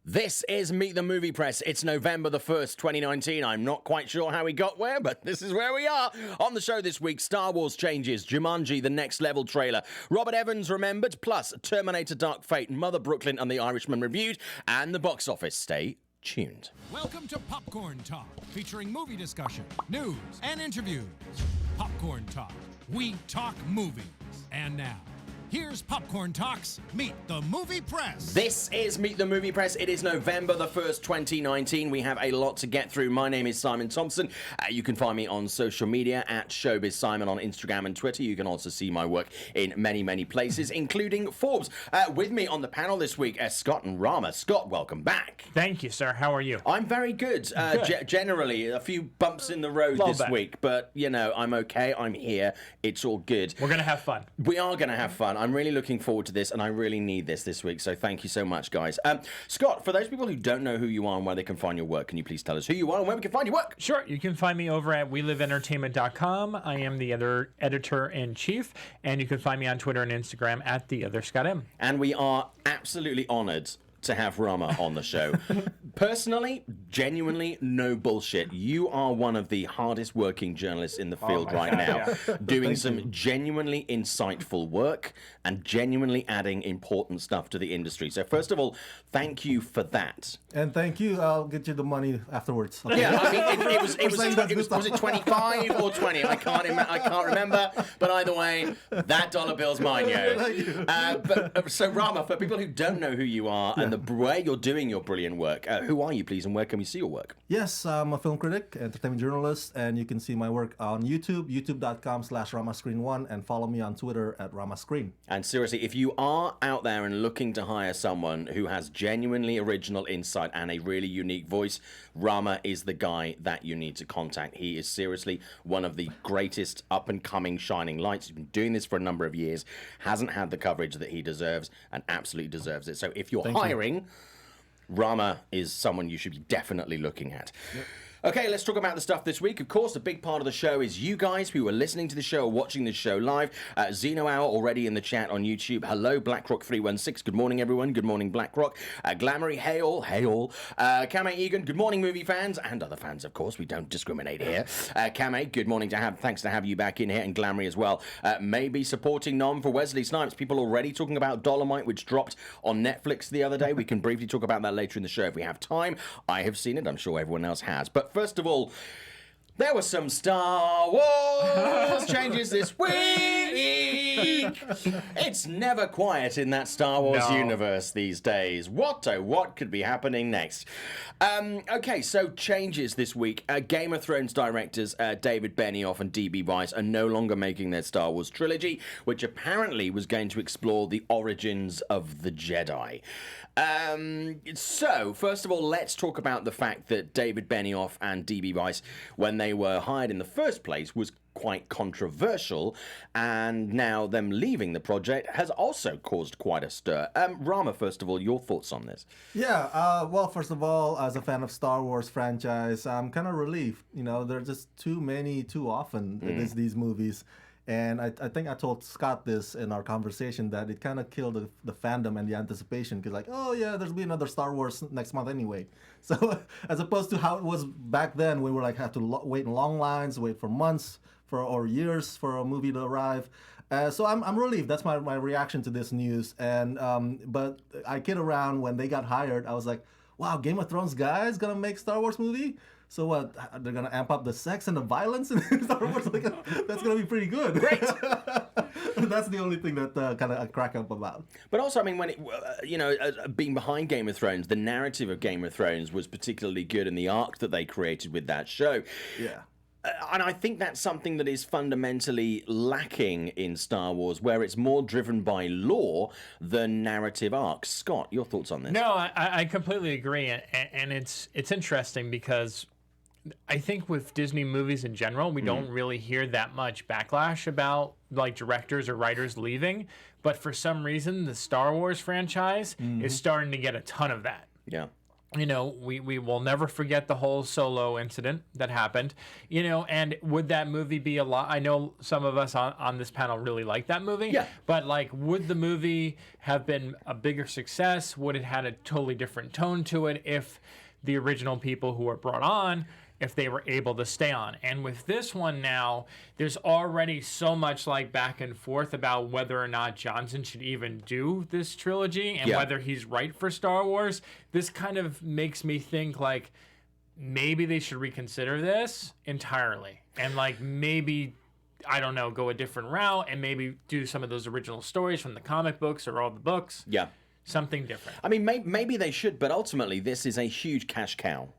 This is Meet the Movie Press. It's November the 1st, 2019. I'm not quite sure how we got where, but this is where we are. On the show this week, Star Wars changes, Jumanji, the Next Level trailer, Robert Evans remembered, plus Terminator Dark Fate, Mother Brooklyn and the Irishman reviewed, and the box office. Stay tuned. Welcome to Popcorn Talk, featuring movie discussion, news, and interviews. Popcorn Talk. We talk movies. And now, here's Popcorn Talks Meet the Movie Press. This is Meet the Movie Press. It is November the 1st, 2019. We have a lot to get through. My name is Simon Thompson. You can find me on social media at Showbiz Simon on Instagram and Twitter. You can also see my work in many, many places, including Forbes. With me on the panel this week, Scott and Rama. Scott, welcome back. Thank you, sir. How are you? I'm very good. Generally, a few bumps in the road this week, but, you know, I'm okay. I'm here. It's all good. We're going to have fun. We are going to have fun. I'm really looking forward to this, and I really need this week, so thank you so much, guys. Scott, for those people who don't know who you are and where they can find your work, can you please tell us who you are and where we can find your work? Sure. You can find me over at WeLiveEntertainment.com. I am the editor-in-chief, and you can find me on Twitter and Instagram at TheOtherScottM. And we are absolutely honored to have Rama on the show. Personally, genuinely, no bullshit. You are one of the hardest working journalists in the field right now, doing some genuinely insightful work and genuinely adding important stuff to the industry. So first of all, thank you for that. And thank you. I'll get you the money afterwards. Okay. Yeah, I mean, was it 25 or 20? I can't remember. But either way, that dollar bill's mine, yo. So Rama, for people who don't know who you are and the way you're doing your brilliant work, who are you, please, and where can we see your work? Yes, I'm a film critic, entertainment journalist, and you can see my work on YouTube, youtube.com/RamaScreen1, and follow me on Twitter at RamaScreen. And seriously, if you are out there and looking to hire someone who has genuinely original insight and a really unique voice, Rama is the guy that you need to contact. He is seriously one of the greatest up-and-coming shining lights. He's been doing this for a number of years, hasn't had the coverage that he deserves, and absolutely deserves it. So if you're hiring, Rama is someone you should be definitely looking at. Yep. Okay, let's talk about the stuff this week. Of course, a big part of the show is you guys who are listening to the show or watching the show live. Zeno Hour already in the chat on YouTube. Hello, BlackRock316. Good morning, everyone. Good morning, BlackRock. Glamoury, hey all. Kame Egan, good morning, movie fans. And other fans, of course. We don't discriminate here. Kame, good morning. Thanks to have you back in here. And Glamoury as well. Maybe supporting Nom for Wesley Snipes. People already talking about Dolomite, which dropped on Netflix the other day. We can briefly talk about that later in the show if we have time. I have seen it. I'm sure everyone else has. But first of all, there were some Star Wars changes this week. It's never quiet in that Star Wars universe these days. What could be happening next? Okay, so changes this week. Game of Thrones directors David Benioff and D.B. Weiss are no longer making their Star Wars trilogy, which apparently was going to explore the origins of the Jedi. So, first of all, let's talk about the fact that David Benioff and D.B. Weiss, when they were hired in the first place, was quite controversial, and now them leaving the project has also caused quite a stir. Rama, first of all, your thoughts on this? Yeah, well, first of all, as a fan of Star Wars franchise, I'm kind of relieved. You know, there are just too many, too often, these movies. And I think I told Scott this in our conversation, that it kind of killed the fandom and the anticipation, because like, oh yeah, there'll be another Star Wars next month anyway. So as opposed to how it was back then, we were like have to wait in long lines, wait for months or years for a movie to arrive. So I'm relieved. That's my reaction to this news. And but I kid around, when they got hired, I was like, wow, Game of Thrones guys gonna make Star Wars movie? So what, they're going to amp up the sex and the violence in Star Wars? Like, that's going to be pretty good. Great. That's the only thing that kind of I crack up about. But also, I mean, when being behind Game of Thrones, the narrative of Game of Thrones was particularly good, and the arc that they created with that show. Yeah. And I think that's something that is fundamentally lacking in Star Wars, where it's more driven by lore than narrative arcs. Scott, your thoughts on this? No, I completely agree. And it's interesting because I think with Disney movies in general, we don't really hear that much backlash about like directors or writers leaving. But for some reason, the Star Wars franchise is starting to get a ton of that. Yeah. You know, we will never forget the whole Solo incident that happened. You know, and would that movie be a lot? I know some of us on this panel really like that movie. Yeah. But like, would the movie have been a bigger success? Would it had a totally different tone to it if the original people who were brought on, if they were able to stay on? And with this one now, there's already so much like back and forth about whether or not Johnson should even do this trilogy and whether he's right for Star Wars. This kind of makes me think like maybe they should reconsider this entirely and like maybe, I don't know, go a different route and maybe do some of those original stories from the comic books or all the books. Yeah. Something different. I mean, maybe they should, but ultimately, this is a huge cash cow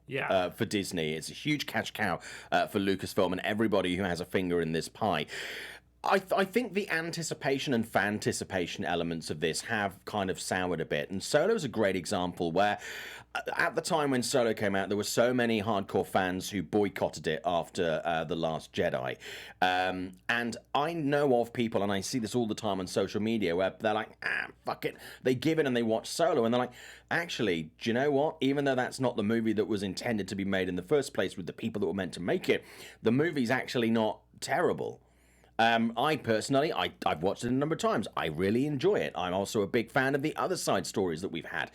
for Disney. It's a huge cash cow for Lucasfilm and everybody who has a finger in this pie. I think the anticipation and fanticipation elements of this have kind of soured a bit. And Solo's a great example where at the time when Solo came out, there were so many hardcore fans who boycotted it after The Last Jedi. And I know of people, and I see this all the time on social media, where they're like, fuck it. They give it and they watch Solo, and they're like, actually, do you know what? Even though that's not the movie that was intended to be made in the first place with the people that were meant to make it, the movie's actually not terrible. I personally, I've watched it a number of times. I really enjoy it. I'm also a big fan of the other side stories that we've had.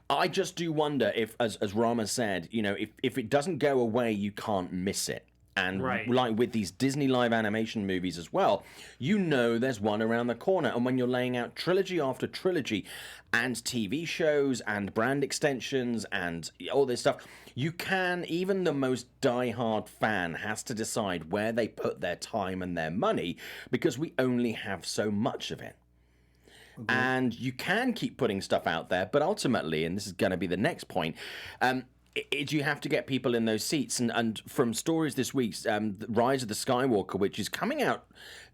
I just do wonder if, as Rama said, you know, if it doesn't go away, you can't miss it. And like with these Disney live animation movies as well, you know there's one around the corner. And when you're laying out trilogy after trilogy and TV shows and brand extensions and all this stuff, you can, even the most diehard fan has to decide where they put their time and their money because we only have so much of it. Okay. And you can keep putting stuff out there, but ultimately, and this is going to be the next point, you have to get people in those seats. And from stories this week, Rise of the Skywalker, which is coming out,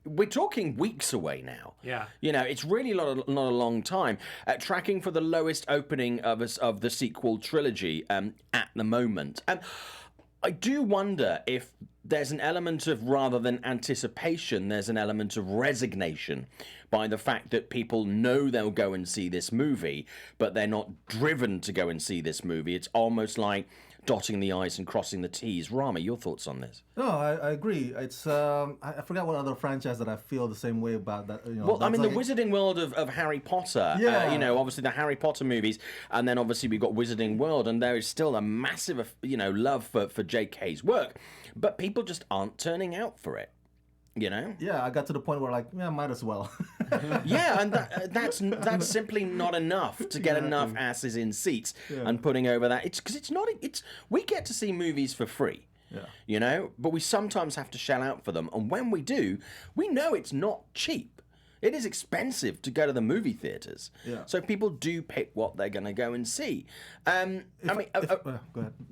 we're talking weeks away now. Yeah. You know, it's really not a long time. Tracking for the lowest opening of the sequel trilogy at the moment. And I do wonder if there's an element of, rather than anticipation, there's an element of resignation by the fact that people know they'll go and see this movie, but they're not driven to go and see this movie. It's almost like dotting the I's and crossing the T's. Rama, your thoughts on this? No, I agree. It's I forgot what other franchise that I feel the same way about that. You know, well, I mean, the Wizarding World of Harry Potter. Yeah. You know, obviously the Harry Potter movies, and then obviously we've got Wizarding World, and there is still a massive, love for J.K.'s work, but people just aren't turning out for it. You know? Yeah, I got to the point where might as well. Yeah, and that's simply not enough to get enough asses in seats and putting over that. It's because we get to see movies for free. Yeah. You know, but we sometimes have to shell out for them, and when we do, we know it's not cheap. It is expensive to go to the movie theaters. Yeah. So people do pick what they're going to go and see. Go ahead.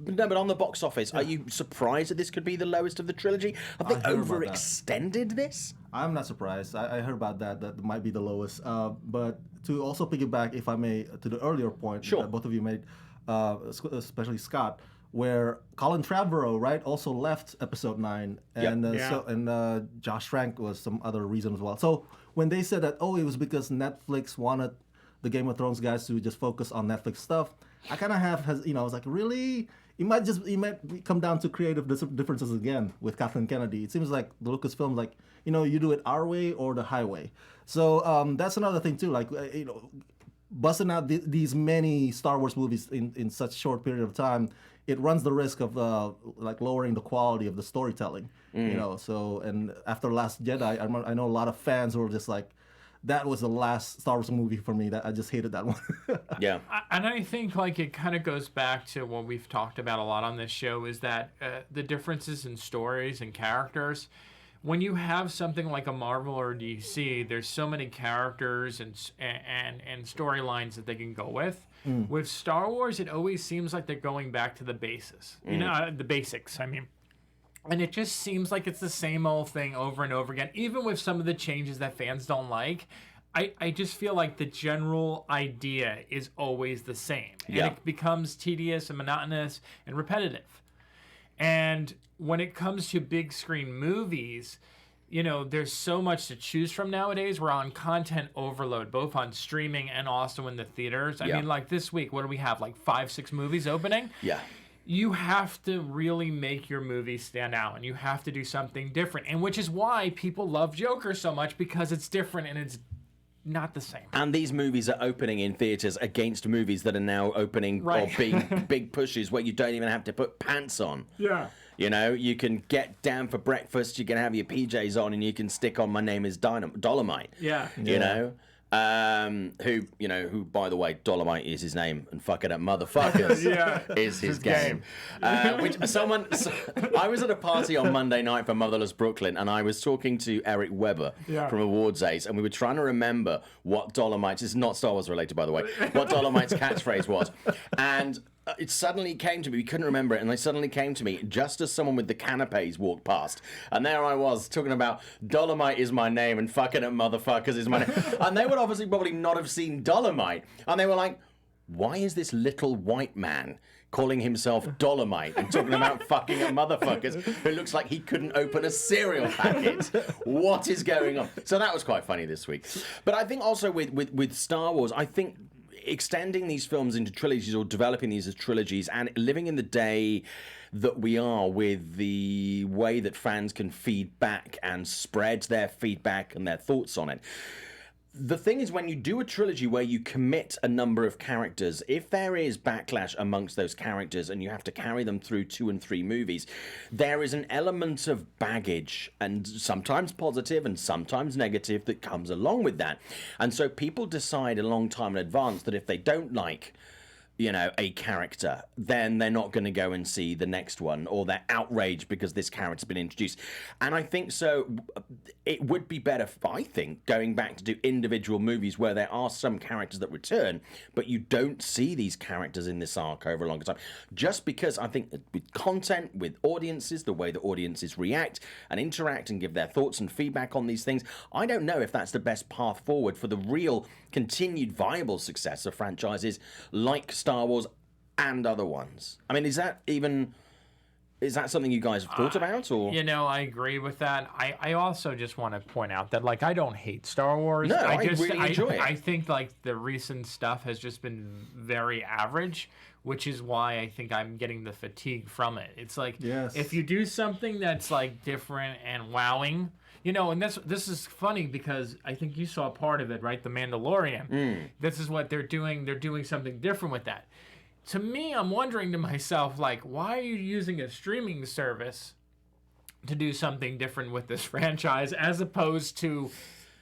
No, but on the box office, are you surprised that this could be the lowest of the trilogy? Have they overextended this? I'm not surprised. I heard about that. That might be the lowest. But to also piggyback, if I may, to the earlier point that both of you made, especially Scott, where Colin Trevorrow, right, also left Episode 9, and Josh Trank was some other reason as well. So when they said that, it was because Netflix wanted the Game of Thrones guys to just focus on Netflix stuff, I kind of I was like, really? It might come down to creative differences again with Kathleen Kennedy. It seems like the Lucasfilm, like, you do it our way or the highway. So that's another thing too, like, busting out these many Star Wars movies in such short period of time, it runs the risk of lowering the quality of the storytelling. So, and after Last Jedi, I know a lot of fans who were just like, that was the last Star Wars movie for me. That I just hated that one. Yeah. And I think it kind of goes back to what we've talked about a lot on this show, is that the differences in stories and characters. When you have something like a Marvel or DC, there's so many characters and storylines that they can go with. With Star Wars, it always seems like they're going back to the basis. The basics, I mean. And it just seems like it's the same old thing over and over again. Even with some of the changes that fans don't like, I just feel like the general idea is always the same. And it becomes tedious and monotonous and repetitive. And when it comes to big screen movies, there's so much to choose from nowadays. We're on content overload, both on streaming and also in the theaters. I mean, like this week, what do we have? Like 5-6 movies opening? Yeah. You have to really make your movie stand out, and you have to do something different. And which is why people love Joker so much, because it's different and it's not the same. And these movies are opening in theaters against movies that are now opening or being big pushes where you don't even have to put pants on. Yeah. You can get down for breakfast, you can have your PJs on, and you can stick on My Name is Dolomite. Yeah. Who, by the way, Dolomite is his name, and Fucking Up Motherfuckers is his game. I was at a party on Monday night for Motherless Brooklyn, and I was talking to Eric Weber from Awards Ace, and we were trying to remember what Dolomite's, it's not Star Wars related, by the way, what Dolomite's catchphrase was. And it suddenly came to me, we couldn't remember it, and it suddenly came to me just as someone with the canapes walked past. And there I was, talking about Dolomite is my name and Fucking Up Motherfuckers is my name. And they would obviously probably not have seen Dolomite. And they were like, why is this little white man calling himself Dolomite and talking about fucking up motherfuckers who looks like he couldn't open a cereal packet? What is going on? So that was quite funny this week. But I think also with Star Wars, I think extending these films into trilogies or developing these as trilogies and living in the day that we are with the way that fans can feed back and spread their feedback and their thoughts on it. The thing is, when you do a trilogy where you commit a number of characters, if there is backlash amongst those characters and you have to carry them through 2 and 3 movies, there is an element of baggage, and sometimes positive and sometimes negative, that comes along with that. And so people decide a long time in advance that if they don't like a character, then they're not going to go and see the next one, or they're outraged because this character's been introduced. And I think so it would be better, I think, going back to do individual movies where there are some characters that return, but you don't see these characters in this arc over a longer time. Just because I think that with content, with audiences, the way that audiences react and interact and give their thoughts and feedback on these things, I don't know if that's the best path forward for the real continued viable success of franchises like Star Wars and other ones. I mean, is that something you guys have thought about? Or I agree with that. I also just want to point out that, like, I don't hate Star Wars. No, I really enjoy it. I think, like, the recent stuff has just been very average, which is why I think I'm getting the fatigue from it. It's like, if you do something that's, like, different and wowing, and this is funny because I think you saw part of it, right? The Mandalorian. This is what they're doing. They're doing something different with that. To me, I'm wondering to myself, like, why are you using a streaming service to do something different with this franchise as opposed to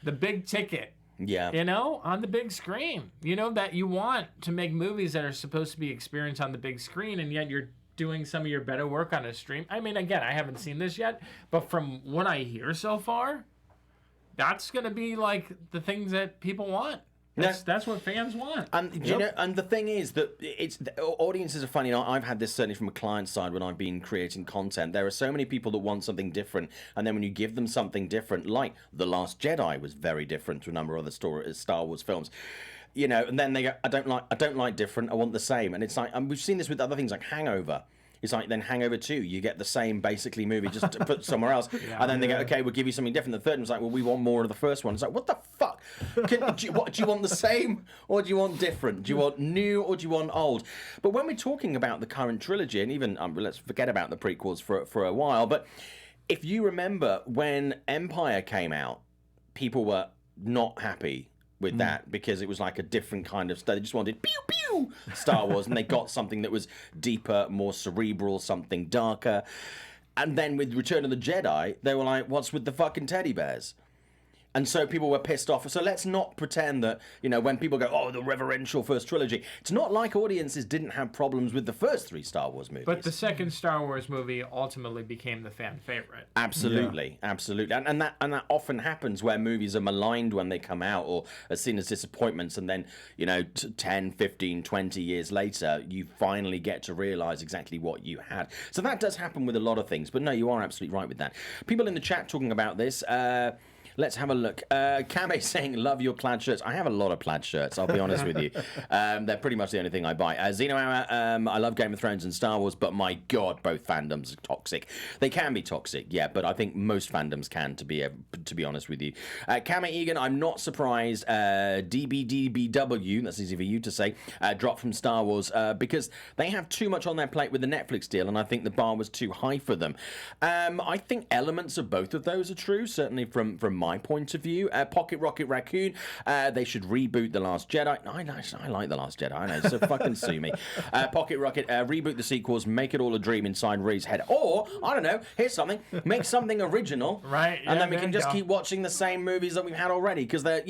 the big ticket? Yeah. On the big screen. That you want to make movies that are supposed to be experienced on the big screen, and yet you're doing some of your better work on a stream. I mean, again, I haven't seen this yet, but from what I hear so far, that's going to be like the things that people want. That's what fans want. And and the thing is that audiences are funny. I've had this certainly from a client side when I've been creating content. There are so many people that want something different, and then when you give them something different, like The Last Jedi was very different to a number of other Star Wars films. And then they go, I don't like different, I want the same. And it's like, we've seen this with other things like Hangover. It's like, then Hangover 2, you get the same basically movie, just to put somewhere else. And then they go, okay, we'll give you something different. The third one's like, well, we want more of the first one. It's like, what the fuck? Do you want the same, or do you want different? Do you want new, or do you want old? But when we're talking about the current trilogy, and even, let's forget about the prequels for a while, but if you remember when Empire came out, people were not happy with that because it was like a different kind of stuff. They just wanted pew pew Star Wars, and they got something that was deeper, more cerebral, something darker. And then with Return of the Jedi, they were like, what's with the fucking teddy bears? And so people were pissed off. So let's not pretend that, when people go, oh, the reverential first trilogy, it's not like audiences didn't have problems with the first 3 Star Wars movies. But the second Star Wars movie ultimately became the fan favorite. Absolutely, absolutely. And that often happens where movies are maligned when they come out or are seen as disappointments. And then, 10, 15, 20 years later, you finally get to realize exactly what you had. So that does happen with a lot of things. But no, you are absolutely right with that. People in the chat talking about this. Let's have a look. Kame saying, love your plaid shirts. I have a lot of plaid shirts, I'll be honest with you. They're pretty much the only thing I buy. Zeno Hour, I love Game of Thrones and Star Wars, but my God, both fandoms are toxic. They can be toxic, yeah, but I think most fandoms can, to be honest with you. Kame Egan, I'm not surprised. DBDBW, that's easy for you to say, dropped from Star Wars because they have too much on their plate with the Netflix deal, and I think the bar was too high for them. I think elements of both of those are true, certainly from my point of view. Pocket Rocket Raccoon, they should reboot The Last Jedi. I like The Last Jedi, I know, so fucking sue me. Pocket Rocket, reboot the sequels, make it all a dream inside Ray's head. Or, I don't know, here's something, make something original, right? And then we can just keep watching the same movies that we've had already, because they're,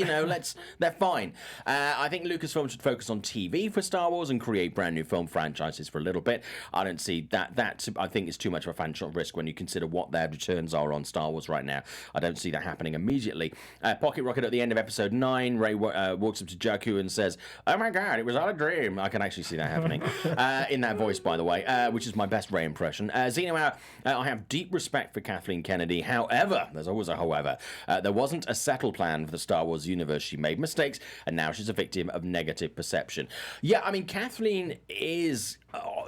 they're fine. I think Lucasfilm should focus on TV for Star Wars and create brand new film franchises for a little bit. I don't see that. That I think is too much of a financial risk when you consider what their returns are on Star Wars right now. I don't see that happening immediately. Pocket Rocket at the end of episode 9, Ray walks up to Jakku and says, "Oh my God, it was all a dream." I can actually see that happening in that voice, by the way, which is my best Ray impression. Zeno, I have deep respect for Kathleen Kennedy. However, there's always a however. There wasn't a settled plan for the Star Wars universe. She made mistakes, and now she's a victim of negative perception. Yeah, I mean, Kathleen is...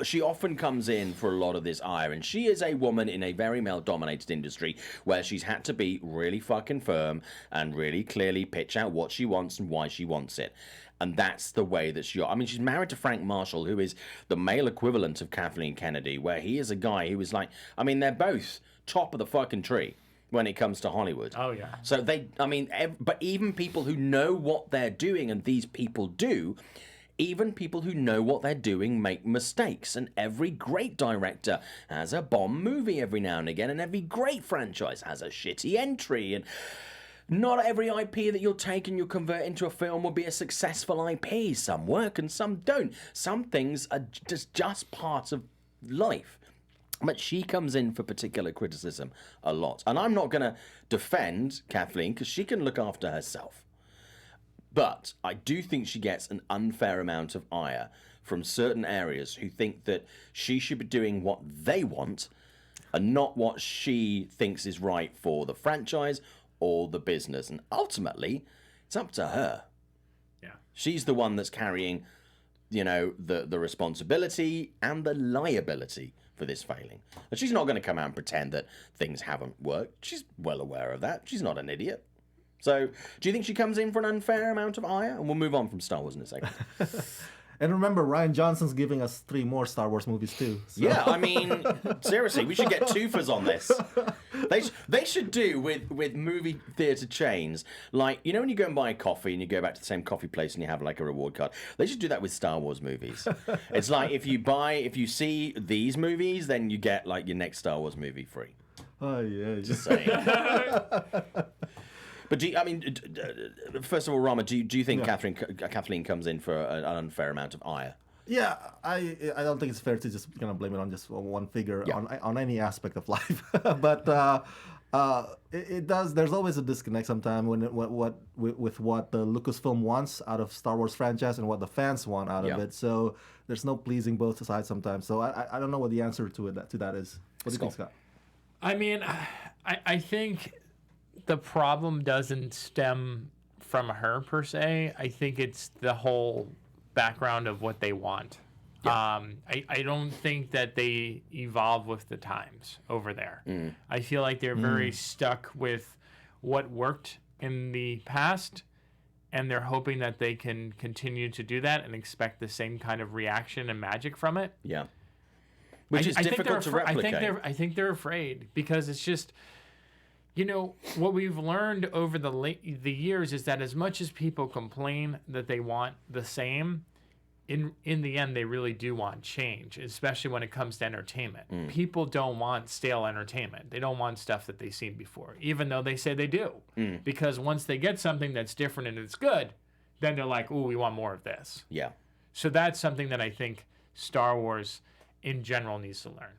she often comes in for a lot of this ire, and she is a woman in a very male-dominated industry where she's had to be really fucking firm and really clearly pitch out what she wants and why she wants it. And that's the way that she... I mean, she's married to Frank Marshall, who is the male equivalent of Kathleen Kennedy, where he is a guy who is like... I mean, they're both top of the fucking tree when it comes to Hollywood. Oh, yeah. So but even people who know what they're doing, and these people do... Even people who know what they're doing make mistakes, and every great director has a bomb movie every now and again, and every great franchise has a shitty entry, and not every IP that you'll take and you'll convert into a film will be a successful IP. Some work and some don't. Some things are just part of life. But she comes in for particular criticism a lot. And I'm not going to defend Kathleen, because she can look after herself. But I do think she gets an unfair amount of ire from certain areas who think that she should be doing what they want and not what she thinks is right for the franchise or the business. And ultimately, it's up to her. Yeah. She's the one that's carrying, the responsibility and the liability for this failing. And she's not going to come out and pretend that things haven't worked. She's well aware of that. She's not an idiot. So, do you think she comes in for an unfair amount of ire? And we'll move on from Star Wars in a second. And remember, Rian Johnson's giving us 3 more Star Wars movies too. So. Yeah, I mean, seriously, we should get twofers on this. They should do with movie theatre chains, like, when you go and buy a coffee and you go back to the same coffee place and you have like a reward card. They should do that with Star Wars movies. It's like if you see these movies, then you get like your next Star Wars movie free. Oh yeah, just saying. But first of all, Rama, do you think Kathleen comes in for an unfair amount of ire? Yeah, I don't think it's fair to just blame it on just one figure on any aspect of life. But it does. There's always a disconnect sometimes with what the Lucasfilm wants out of Star Wars franchise and what the fans want out of it. So there's no pleasing both sides sometimes. So I don't know what the answer to that is. What do you think, Scott? I mean, I think the problem doesn't stem from her per se. I think it's the whole background of what they want. Yeah. I don't think that they evolve with the times over there. I feel like they're very stuck with what worked in the past, and they're hoping that they can continue to do that and expect the same kind of reaction and magic from it. Yeah. Which is difficult to replicate. I think they're afraid, because it's just... what we've learned over the years is that as much as people complain that they want the same, in the end, they really do want change, especially when it comes to entertainment. People don't want stale entertainment. They don't want stuff that they've seen before, even though they say they do. Because once they get something that's different and it's good, then they're like, ooh, we want more of this. Yeah. So that's something that I think Star Wars in general needs to learn.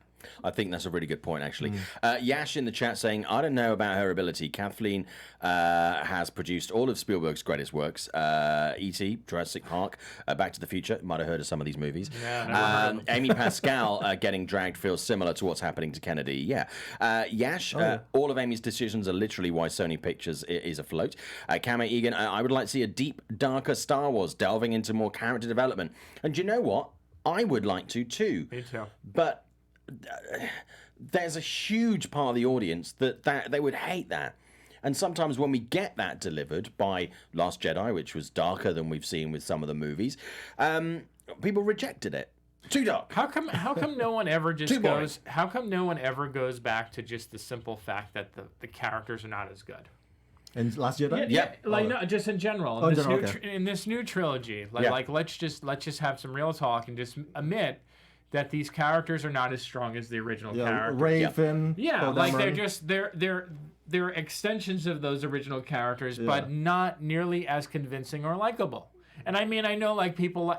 I think that's a really good point, actually. Yash in the chat saying, I don't know about her ability. Kathleen has produced all of Spielberg's greatest works. E.T., Jurassic Park, Back to the Future. Might have heard of some of these movies. Yeah, never heard of them. Amy Pascal getting dragged feels similar to what's happening to Kennedy. Yeah. Yash, all of Amy's decisions are literally why Sony Pictures is afloat. Kame Egan, I would like to see a deep, darker Star Wars delving into more character development. And you know what? I would like to too. Me too. But there's a huge part of the audience that they would hate that. And sometimes when we get that delivered by Last Jedi, which was darker than we've seen with some of the movies, people rejected it. Too dark. How come no one ever just Too boring. goes? How come no one ever goes back to just the simple fact that the characters are not as good? And Last Jedi? Like no, just in general. Oh, In in this, general, new, okay. in this new trilogy, like let's just have some real talk and just admit that these characters are not as strong as the original characters. Ray, Finn. Yeah, Poe like they're Dameron. just they're extensions of those original characters, but not nearly as convincing or likable. And I mean, I know like people,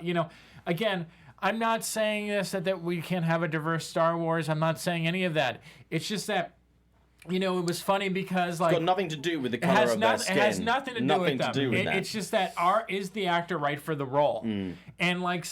again, I'm not saying this that we can't have a diverse Star Wars. I'm not saying any of that. It's just that, it was funny because like It's got nothing to do with the color of their skin. it has nothing to do with them. Nothing to do with that. It's just that is the actor right for the role? And like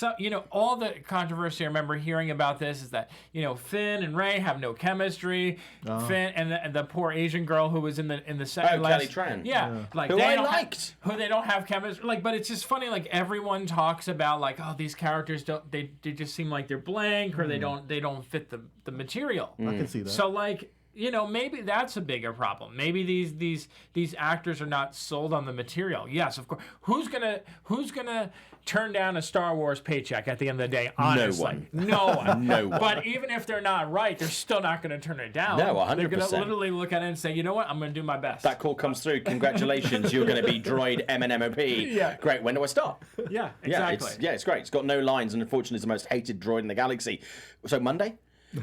all the controversy I remember hearing about this is that Finn and Rey have no chemistry. Finn and the poor Asian girl who was in the second Kelly Tran. like Who they I don't liked. who they don't have chemistry. Like, but it's just funny. Like everyone talks about like, oh, these characters they just seem like they're blank or they don't fit the material. I can see that. So like. Maybe that's a bigger problem. Maybe these actors are not sold on the material. Yes, of course. Who's gonna turn down a Star Wars paycheck at the end of the day? Honestly, no one. No one. But even if they're not right, they're still not going to turn it down. No, 100%. They're going to literally look at it and say, you know what? I'm going to do my best. That call comes through. Congratulations, you're going to be droid MNMOP. Yeah. Great. When do I start? Yeah, exactly. It's great. It's got no lines, and unfortunately, it's the most hated droid in the galaxy. So Monday.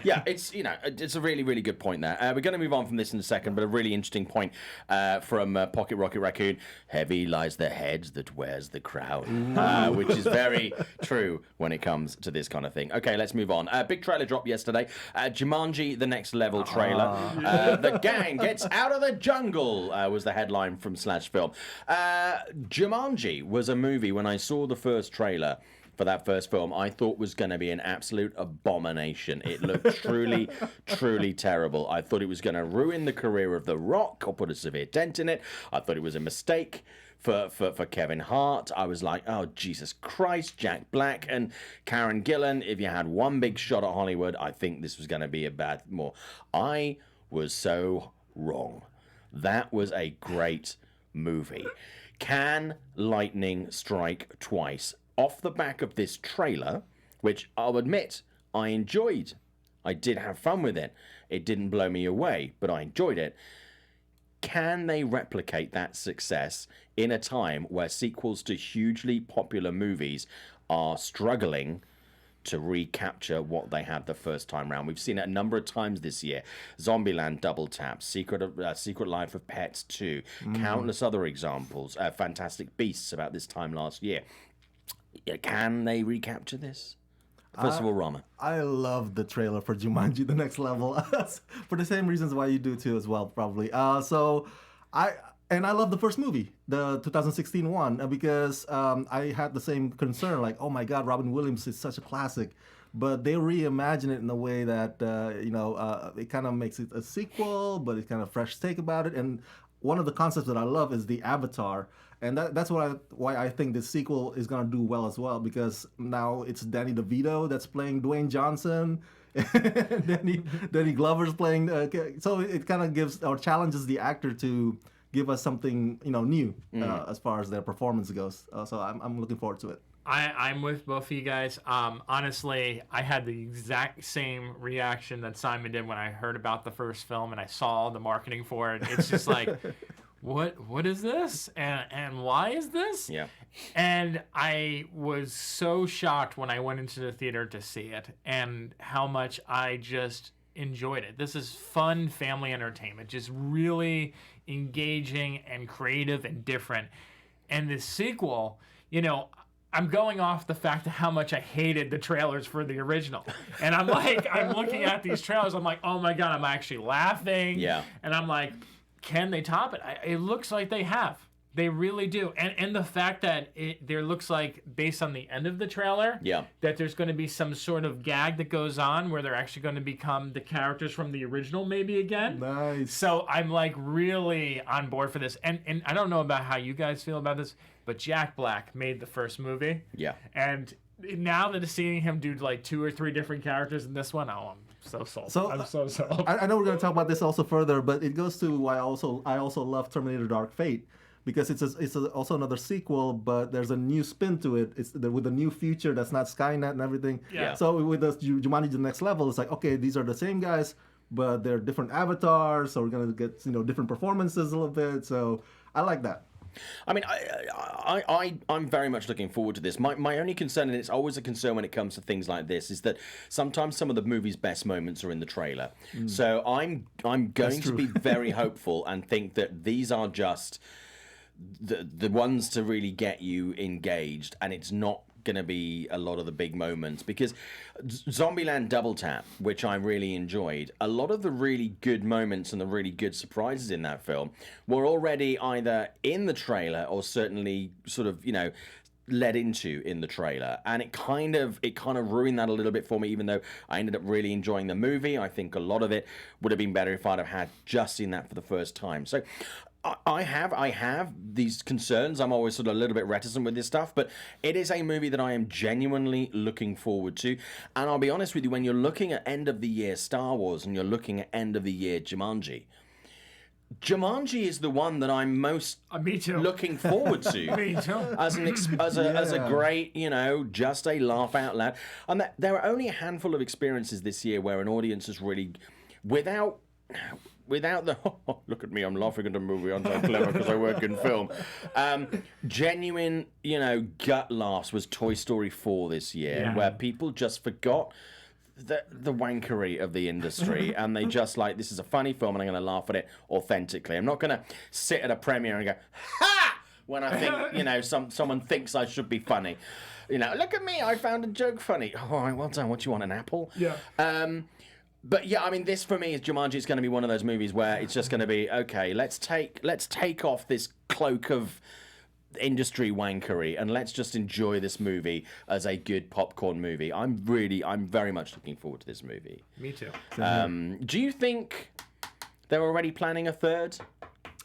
Yeah, it's it's a really, really good point there. We're going to move on from this in a second, but a really interesting point from Pocket Rocket Raccoon. Heavy lies the head that wears the crown, which is very true when it comes to this kind of thing. Okay, let's move on. Big trailer drop yesterday. Jumanji, the next level trailer. The gang gets out of the jungle was the headline from Slash Film. Jumanji was a movie when I saw the first trailer. For that first film, I thought was going to be an absolute abomination. It looked truly, truly terrible. I thought it was going to ruin the career of The Rock or put a severe dent in it. I thought it was a mistake for Kevin Hart. I was like, oh, Jesus Christ, Jack Black and Karen Gillan. If you had one big shot at Hollywood, I think this was going to be a bad more. I was so wrong. That was a great movie. Can lightning strike twice? Off the back of this trailer, which I'll admit I enjoyed. I did have fun with it. It didn't blow me away, but I enjoyed it. Can they replicate that success in a time where sequels to hugely popular movies are struggling to recapture what they had the first time round? We've seen it a number of times this year. Zombieland Double Tap, Secret Life of Pets 2, countless other examples. Fantastic Beasts about this time last year. Can they recapture this? First of all, Rama. I love the trailer for Jumanji: The Next Level for the same reasons why you do too, as well, probably. I love the first movie, the 2016 one, because I had the same concern, like, oh my God, Robin Williams is such a classic, but they reimagine it in a way that it kind of makes it a sequel, but it's kind of fresh take about it. And one of the concepts that I love is the Avatar. And that's why I think this sequel is going to do well as well, because now it's Danny DeVito that's playing Dwayne Johnson. Danny Glover's playing. So it kind of gives or challenges the actor to give us something new as far as their performance goes. So I'm looking forward to it. I'm with both of you guys. Honestly, I had the exact same reaction that Simon did when I heard about the first film and I saw the marketing for it. It's just like, what is this? And why is this? Yeah. And I was so shocked when I went into the theater to see it and how much I just enjoyed it. This is fun family entertainment, just really engaging and creative and different. And the sequel, I'm going off the fact of how much I hated the trailers for the original. And I'm like, I'm looking at these trailers, I'm like, oh my God, I'm actually laughing. Yeah. And I'm like, can they top it? It looks like they have. They really do. And the fact that there looks like, based on the end of the trailer, that there's going to be some sort of gag that goes on where they're actually going to become the characters from the original maybe again. Nice. So I'm like really on board for this. And I don't know about how you guys feel about this, but Jack Black made the first movie. Yeah. And now that seeing him do like 2 or 3 different characters in this one, I'm so sold. I'm so sold. I know we're going to talk about this also further, but it goes to why I also love Terminator Dark Fate. Because it's also another sequel, but there's a new spin to it. It's with a new future that's not Skynet and everything. Yeah. So with the Jumanji the Next Level, it's like, okay, these are the same guys, but they're different avatars. So we're gonna get different performances a little bit. So I like that. I mean, I'm very much looking forward to this. My only concern, and it's always a concern when it comes to things like this, is that sometimes some of the movie's best moments are in the trailer. So I'm going to be very hopeful and think that these are just the ones to really get you engaged, and it's not going to be a lot of the big moments, because Zombieland Double Tap, which I really enjoyed, a lot of the really good moments and the really good surprises in that film were already either in the trailer or certainly sort of led into in the trailer, and it kind of ruined that a little bit for me, even though I ended up really enjoying the movie. I think a lot of it would have been better if I'd have had just seen that for the first time. So I have these concerns. I'm always sort of a little bit reticent with this stuff, but it is a movie that I am genuinely looking forward to. And I'll be honest with you, when you're looking at end of the year Star Wars and you're looking at end of the year Jumanji is the one that I'm most looking forward to. Me too. As a great, just a laugh out loud. And there are only a handful of experiences this year where an audience has really, without the look at me, I'm laughing at a movie, I'm so clever because I work in film. Genuine, gut laughs was Toy Story 4 this year, where people just forgot the wankery of the industry, and they just like, this is a funny film and I'm going to laugh at it authentically. I'm not going to sit at a premiere and go, ha! When I think, someone thinks I should be funny. Look at me, I found a joke funny. All right, well done. What do you want, an apple? Yeah. But yeah, I mean, this for me is Jumanji. It's going to be one of those movies where it's just going to be, okay, let's take off this cloak of industry wankery and let's just enjoy this movie as a good popcorn movie. I'm very much looking forward to this movie. Me too. Do you think they're already planning a third?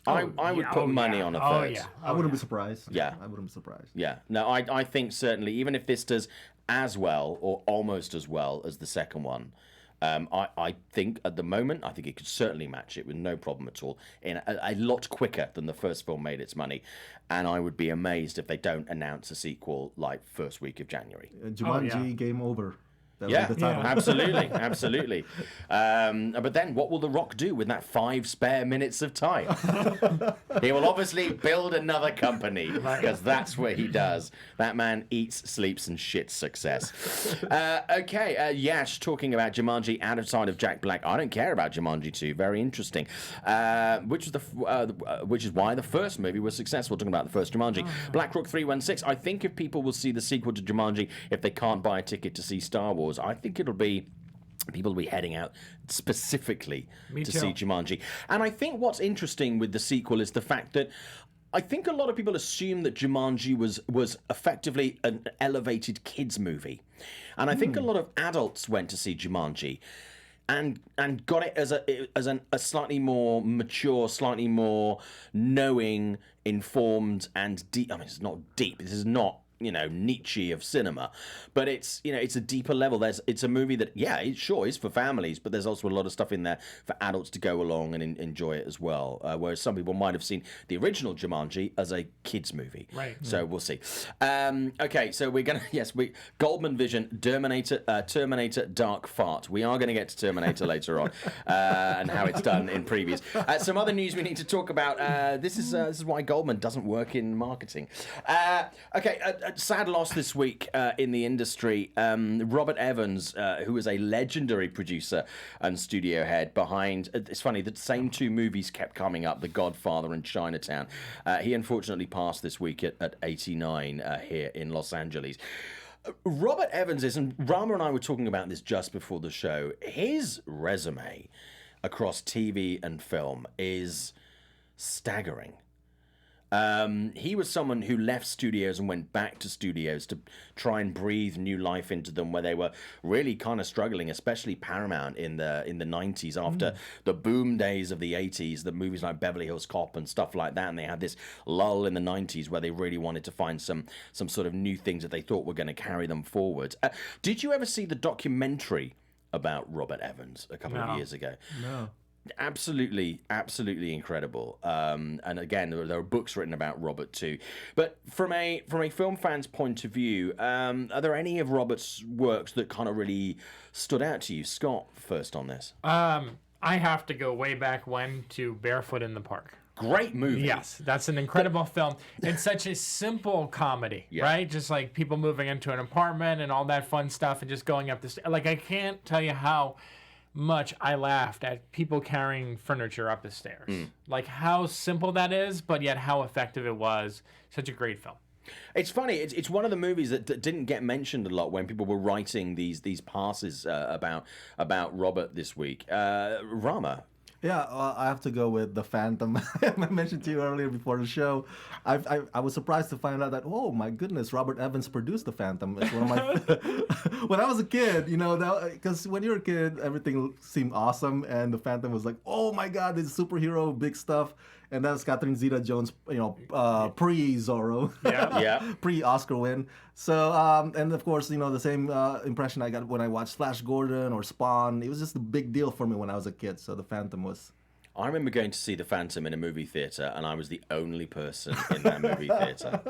I would put money on a third. Oh yeah. I wouldn't be surprised. Yeah. I wouldn't be surprised. Yeah. No, I think certainly, even if this does as well or almost as well as the second one, I think at the moment, I think it could certainly match it with no problem at all, in a lot quicker than the first film made its money. And I would be amazed if they don't announce a sequel like first week of January. Jumanji, game over. Yeah, absolutely. But then what will The Rock do with that 5 spare minutes of time? He will obviously build another company, because that's what he does. That man eats, sleeps, and shits success. Yash talking about Jumanji outside of Jack Black. I don't care about Jumanji 2. Very interesting. Which is why the first movie was successful. Talking about the first Jumanji. Blackrock 316. I think if people will see the sequel to Jumanji, if they can't buy a ticket to see Star Wars, I think people will be heading out specifically to see Jumanji. And I think what's interesting with the sequel is the fact that I think a lot of people assume that Jumanji was effectively an elevated kids movie. And I think a lot of adults went to see Jumanji and got it as a slightly more mature, slightly more knowing, informed, and deep. I mean, it's not deep. This is not Nietzsche of cinema, but it's it's a deeper level. It's a movie that it sure is for families, but there's also a lot of stuff in there for adults to go along and enjoy it as well. Whereas some people might have seen the original Jumanji as a kids movie, right? So we'll see. Okay, so we're gonna Goldman Vision, Terminator, Dark Fart. We are going to get to Terminator later on and how it's done in previews. Some other news we need to talk about. This is why Goldman doesn't work in marketing. Okay. sad loss this week in the industry. Robert Evans, who was a legendary producer and studio head behind, it's funny, the same two movies kept coming up, The Godfather and Chinatown. He unfortunately passed this week at 89 here in Los Angeles. Robert Evans is, and Rama and I were talking about this just before the show, his resume across TV and film is staggering. He was someone who left studios and went back to studios to try and breathe new life into them, where they were really kind of struggling, especially Paramount in the 90s after the boom days of the 80s, the movies like Beverly Hills Cop and stuff like that, and they had this lull in the 90s where they really wanted to find some sort of new things that they thought were going to carry them forward. Did you ever see the documentary about Robert Evans a couple of years ago? No. Absolutely incredible. And again, there are books written about Robert too. But from a film fan's point of view, are there any of Robert's works that kind of really stood out to you? Scott, first on this. I have to go way back when to Barefoot in the Park. Great movie. Yes, that's an incredible film. It's such a simple comedy, right? Just like people moving into an apartment and all that fun stuff and just going up the stairs. Like, I can't tell you how much I laughed at people carrying furniture up the stairs. Like how simple that is, but yet how effective it was. Such a great film. It's funny. It's one of the movies that didn't get mentioned a lot when people were writing these passes about Robert this week. Rama. Yeah, I have to go with The Phantom. I mentioned to you earlier before the show. I was surprised to find out that, oh my goodness, Robert Evans produced The Phantom. It's one of my when I was a kid, because when you're a kid, everything seemed awesome, and The Phantom was like, oh my God, this superhero, big stuff. And that's Catherine Zeta-Jones, pre-Zorro, pre-Oscar win. So, and of course, the same impression I got when I watched Flash Gordon or Spawn. It was just a big deal for me when I was a kid. So The Phantom was. I remember going to see The Phantom in a movie theater, and I was the only person in that movie theater.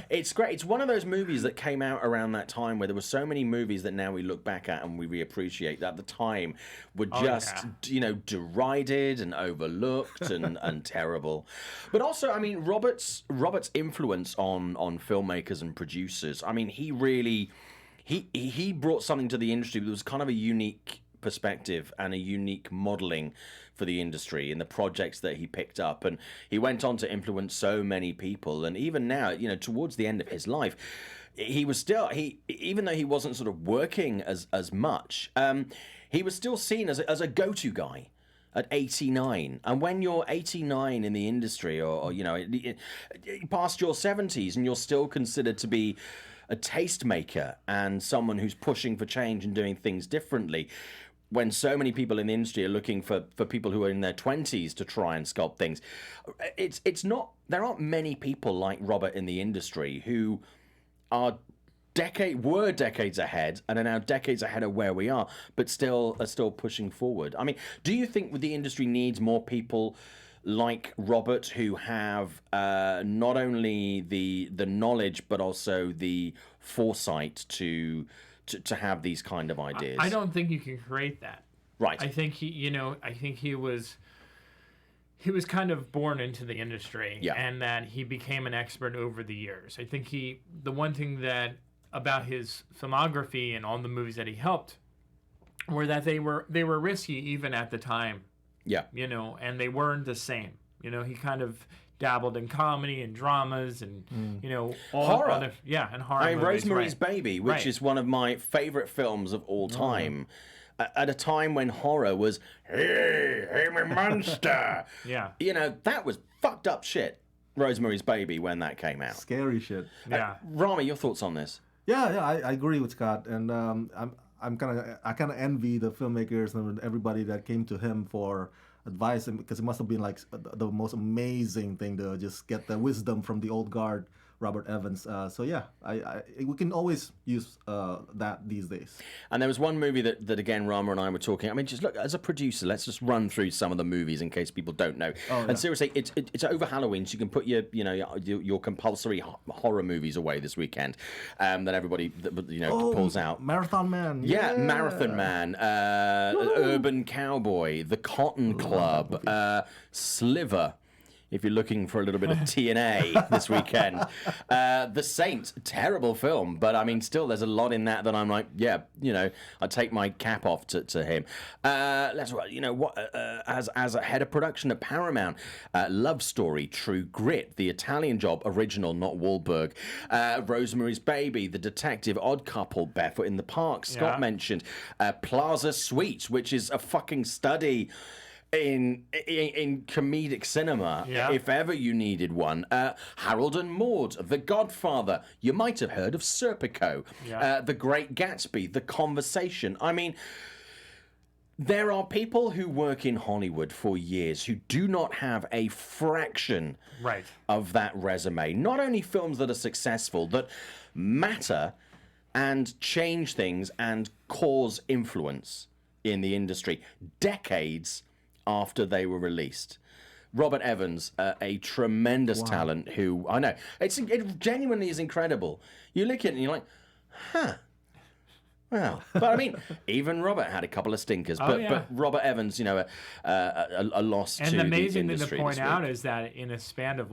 It's great. It's one of those movies that came out around that time where there were so many movies that now we look back at and we reappreciate that at the time were just, derided and overlooked and terrible. But also, I mean, Robert's influence on filmmakers and producers, I mean, he really, he brought something to the industry that was kind of a unique perspective and a unique modeling for the industry in the projects that he picked up, and he went on to influence so many people. And even now, towards the end of his life, he was still, even though he wasn't sort of working as much, he was still seen as a go-to guy at 89. And when you're 89 in the industry, or past your 70s, and you're still considered to be a tastemaker and someone who's pushing for change and doing things differently, when so many people in the industry are looking for people who are in their 20s to try and sculpt things, there aren't many people like Robert in the industry who were decades ahead and are now decades ahead of where we are, but are still pushing forward. I mean, do you think the industry needs more people like Robert who have not only the knowledge but also the foresight to have these kind of ideas? I don't think you can create that. Right. I think he was kind of born into the industry, and that he became an expert over the years. I think the one thing that about his filmography and all the movies that he helped were that they were risky even at the time. Yeah. And they weren't the same. He kind of dabbled in comedy and dramas and all horror. And horror. I mean, movies, Rosemary's Baby, which is one of my favorite films of all time. At a time when horror was, hey, I'm a monster. That was fucked up shit. Rosemary's Baby when that came out. Scary shit. Yeah. Rama, your thoughts on this? Yeah, I agree with Scott, and I kind of envy the filmmakers and everybody that came to him for advice, because it must have been like the most amazing thing to just get the wisdom from the old guard, Robert Evans. So yeah, we can always use that these days. And there was one movie that again Rama and I were talking. I mean, just look, as a producer, let's just run through some of the movies in case people don't know. And seriously, it's over Halloween, so you can put your compulsory horror movies away this weekend that everybody pulls out. Marathon Man. Yeah, Marathon Man, Urban Cowboy, The Cotton Club, Sliver. if you're looking for a little bit of TNA this weekend. The Saint, terrible film, but I mean, still, there's a lot in that I'm like, yeah, I take my cap off to him. As a head of production at Paramount, Love Story, True Grit, The Italian Job, original, not Wahlberg, Rosemary's Baby, The Detective, Odd Couple, Barefoot in the Park, Scott mentioned, Plaza Suite, which is a fucking study in comedic cinema, if ever you needed one. Harold and Maude, The Godfather, you might have heard of Serpico, The Great Gatsby, The Conversation. I mean, there are people who work in Hollywood for years who do not have a fraction of that resume. Not only films that are successful, that matter and change things and cause influence in the industry decades after they were released. Robert Evans, a tremendous talent who, I know, it genuinely is incredible. You look at it and you're like, huh. Well, but I mean, even Robert had a couple of stinkers. But Robert Evans, a loss to the industry. And the amazing thing to this point out week. is that in a span of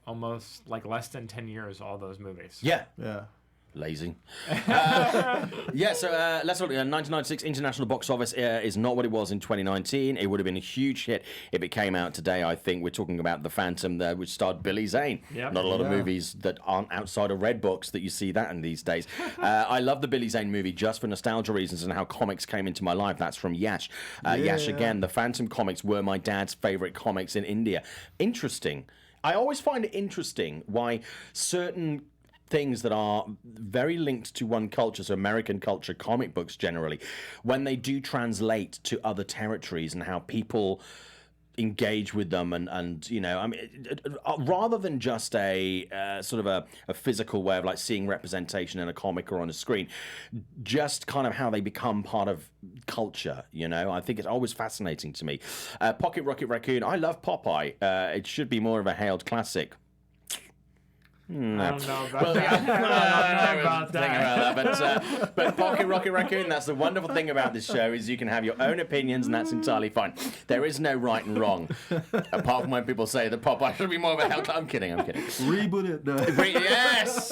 almost less than 10 years, all those movies. Yeah. Lazy. So let's look at 1996 international box office is not what it was in 2019. It would have been a huge hit if it came out today. I think we're talking about The Phantom, which starred Billy Zane. Not a lot of movies that aren't outside of Red Books that you see that in these days. I love the Billy Zane movie just for nostalgia reasons and how comics came into my life. That's from Yash. Yash again. The Phantom comics were my dad's favorite comics in India. Interesting. I always find it interesting why certain things that are very linked to one culture, so American culture, comic books generally, when they do translate to other territories and how people engage with them and I mean, rather than just a sort of a physical way of seeing representation in a comic or on a screen, just kind of how they become part of culture, I think it's always fascinating to me. Pocket Rocket Raccoon, I love Popeye. It should be more of a hailed classic. I don't know about that. But Pocket Rocket Raccoon, that's the wonderful thing about this show is you can have your own opinions and that's entirely fine. There is no right and wrong, apart from when people say that Popeye should be more of a hell. I'm kidding. Reboot it. Yes.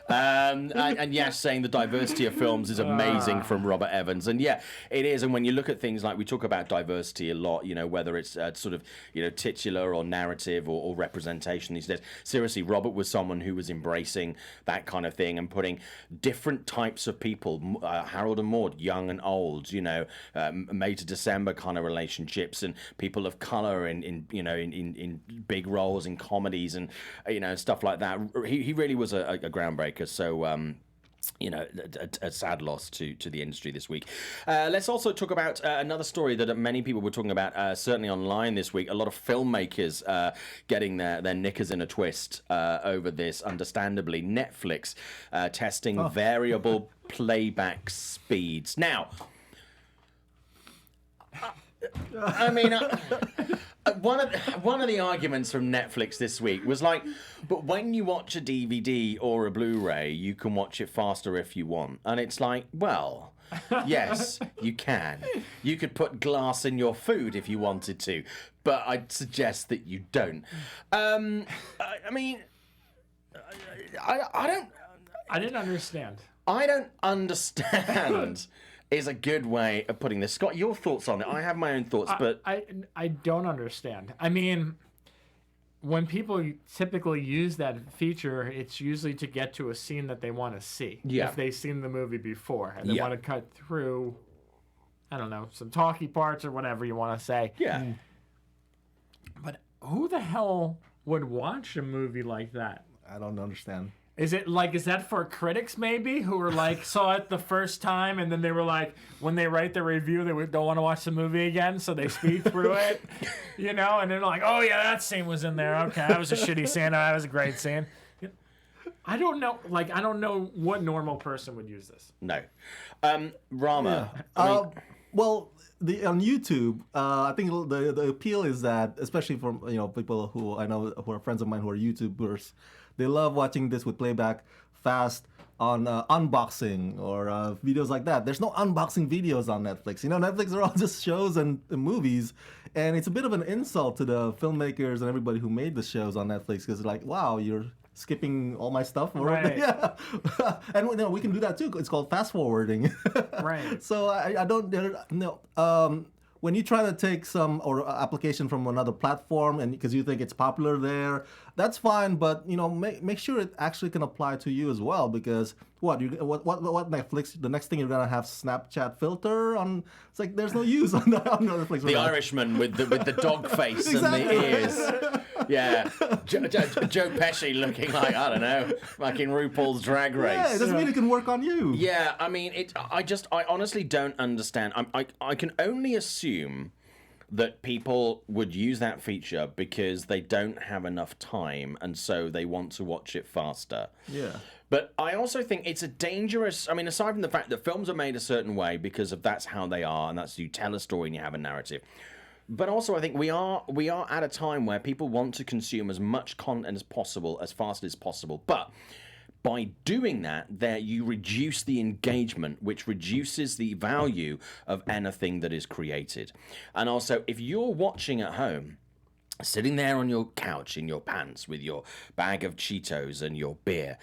And yes, saying the diversity of films is amazing from Robert Evans, and yeah, it is. And when you look at things like we talk about diversity a lot, whether it's sort of titular or narrative or representation these days. Seriously, Robert was someone who was embracing that kind of thing and putting different types of people, Harold and Maude, young and old, May to December kind of relationships, and people of color in big roles in comedies and stuff like that. He really was a groundbreaker. So a sad loss to the industry this week. Let's also talk about another story that many people were talking about, certainly online this week. A lot of filmmakers getting their knickers in a twist over this, understandably. Netflix testing variable playback speeds. Now, I mean, one of the arguments from Netflix this week was but when you watch a DVD or a Blu-ray, you can watch it faster if you want. And it's well, yes, you can. You could put glass in your food if you wanted to, but I'd suggest that you don't. I mean, I didn't understand. I don't understand. Is a good way of putting this. Scott, your thoughts on it? I have my own thoughts, but I don't understand. I mean, when people typically use that feature, it's usually to get to a scene that they want to see. Yeah. If they've seen the movie before and they want to cut through, I don't know, some talky parts or whatever you want to say. Yeah. But who the hell would watch a movie like that? I don't understand. Is that for critics maybe who were saw it the first time and then they were when they write their review they don't want to watch the movie again, so they speed through it, and they're oh yeah, that scene was in there. Okay, that was a shitty scene. That was a great scene. I don't know. I don't know what normal person would use this. No, Rama. Yeah. Well, on YouTube, I think the appeal is that, especially from people who I know who are friends of mine who are YouTubers, they love watching this with playback fast on unboxing or videos like that. There's no unboxing videos on Netflix. Netflix are all just shows and movies, and it's a bit of an insult to the filmmakers and everybody who made the shows on Netflix, because like, wow, you're skipping all my stuff. Right. Yeah. And we can do that too. It's called fast forwarding. Right. So I don't know. When you try to take some or application from another platform, and because you think it's popular there, that's fine. But make sure it actually can apply to you as well. Because what Netflix? The next thing you're gonna have Snapchat filter on. It's like there's no use on Netflix. The Irishman with the dog face and the ears. Yeah, Joe Pesci looking like, I don't know, fucking RuPaul's Drag Race. Yeah, it doesn't mean it can work on you. Yeah, I mean, I honestly don't understand. I can only assume that people would use that feature because they don't have enough time, and so they want to watch it faster. Yeah. But I also think it's a dangerous... I mean, aside from the fact that films are made a certain way because of that's how they are, and that's you tell a story and you have a narrative. But also, I think we are at a time where people want to consume as much content as possible, as fast as possible. But by doing that, you reduce the engagement, which reduces the value of anything that is created. And also, if you're watching at home, sitting there on your couch in your pants with your bag of Cheetos and your beer,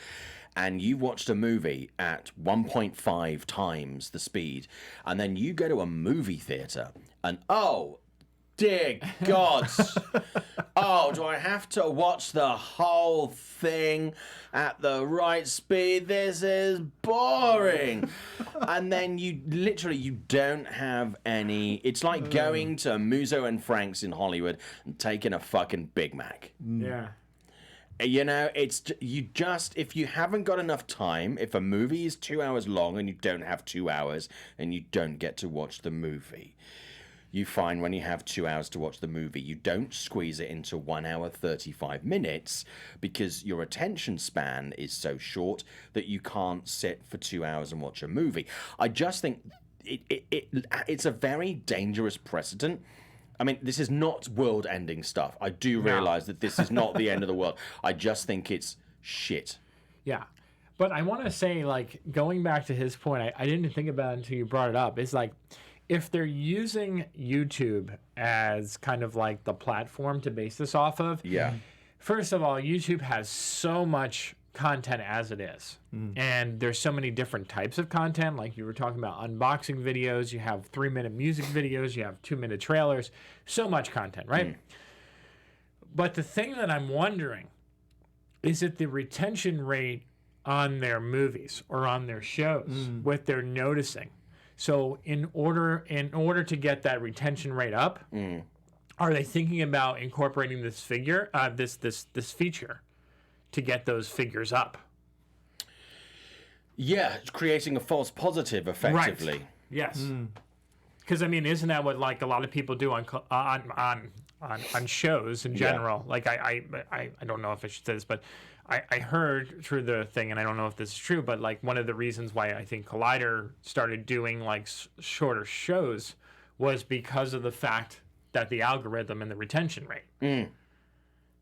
and you watched a movie at 1.5 times the speed, and then you go to a movie theater, and dear God. Do I have to watch the whole thing at the right speed? This is boring. And then you don't have any... It's like going to Musso and Frank's in Hollywood and taking a fucking Big Mac. Yeah. If you haven't got enough time, if a movie is 2 hours long and you don't have 2 hours and you don't get to watch the movie... You find when you have 2 hours to watch the movie, you don't squeeze it into 1 hour 35 minutes because your attention span is so short that you can't sit for 2 hours and watch a movie. I just think it's a very dangerous precedent. I mean, this is not world-ending stuff. I do realize that this is not the end of the world. I just think it's shit. Yeah. But I want to say, like, going back to his point, I didn't think about it until you brought it up. It's like, if they're using YouTube as kind of like the platform to base this off of, first of all, YouTube has so much content as it is. And there's so many different types of content. Like you were talking about unboxing videos, you have 3-minute music videos, you have 2-minute trailers, so much content, right? But the thing that I'm wondering is that the retention rate on their movies or on their shows, what they're noticing. So in order to get that retention rate up, are they thinking about incorporating this feature to get those figures up? Yeah, it's creating a false positive, effectively. Right. Yes. Because I mean, isn't that what like a lot of people do on shows in general? Yeah. Like I don't know if I should say this, but I heard through the thing, and I don't know if this is true, but like one of the reasons why I think Collider started doing like shorter shows was because of the fact that the algorithm and the retention rate.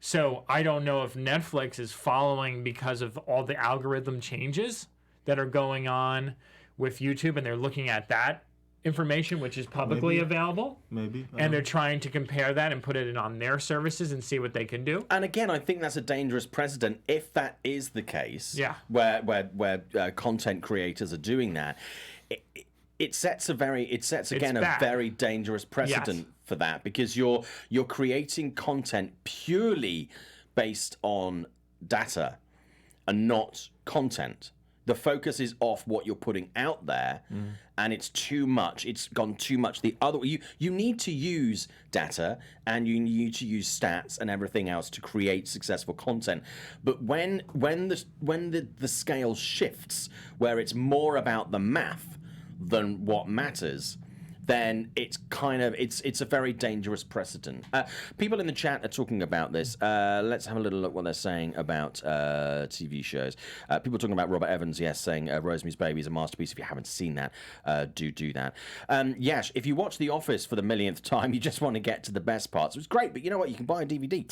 So I don't know if Netflix is following because of all the algorithm changes that are going on with YouTube, and they're looking at that information, which is publicly available. Maybe. And they're trying to compare that and put it on their services and see what they can do. And again, I think that's a dangerous precedent if that is the case. Yeah. Where content creators are doing that. It sets a very dangerous precedent for that, because you're creating content purely based on data and not content. The focus is off what you're putting out there, and it's too much. It's gone too much the other way. You need to use data, and you need to use stats and everything else to create successful content. But when the scale shifts, where it's more about the math than what matters, then it's a very dangerous precedent. People in the chat are talking about this. Let's have a little look what they're saying about TV shows. People talking about Robert Evans, yes, saying Rosemary's Baby is a masterpiece. If you haven't seen that, do that. Yash, if you watch The Office for the millionth time, you just want to get to the best parts. It was great, but you know what? You can buy a DVD.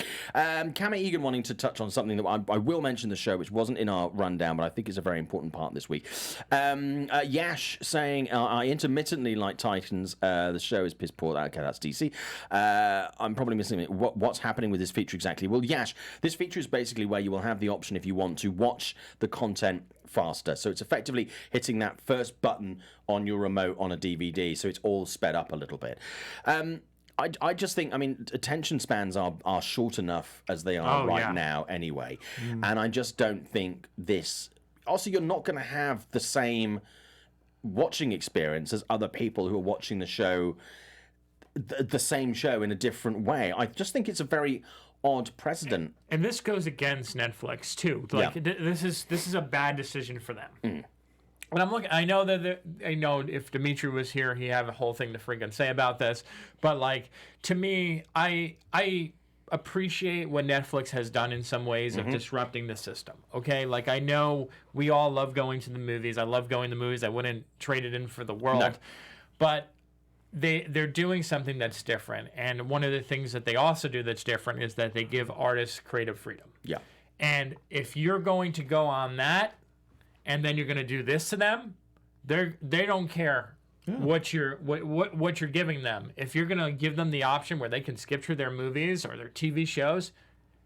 Kame Egan wanting to touch on something that I will mention the show, which wasn't in our rundown, but I think is a very important part this week. Yash saying, I intermittently like Titans. The show is piss poor. Okay, that's DC. I'm probably missing it. What's happening with this feature exactly? Well, Yash, this feature is basically where you will have the option if you want to watch the content faster. So it's effectively hitting that first button on your remote on a DVD, so it's all sped up a little bit. I just think, I mean, attention spans are short enough as they are now anyway. And I just don't think this... Also, you're not going to have the same watching experience as other people who are watching the show, the same show in a different way. I just think it's a very odd precedent. And this goes against Netflix, too. Like, this is a bad decision for them. And I'm looking. I know that I know if Dimitri was here, he'd have a whole thing to freaking say about this. But like, to me, I appreciate what Netflix has done in some ways of disrupting the system. Okay, like I know we all love going to the movies. I love going to the movies. I wouldn't trade it in for the world. No. But they're doing something that's different. And one of the things that they also do that's different is that they give artists creative freedom. Yeah. And if you're going to go on that, and then you're going to do this to them, they don't care what you're giving them. If you're going to give them the option where they can skip through their movies or their TV shows,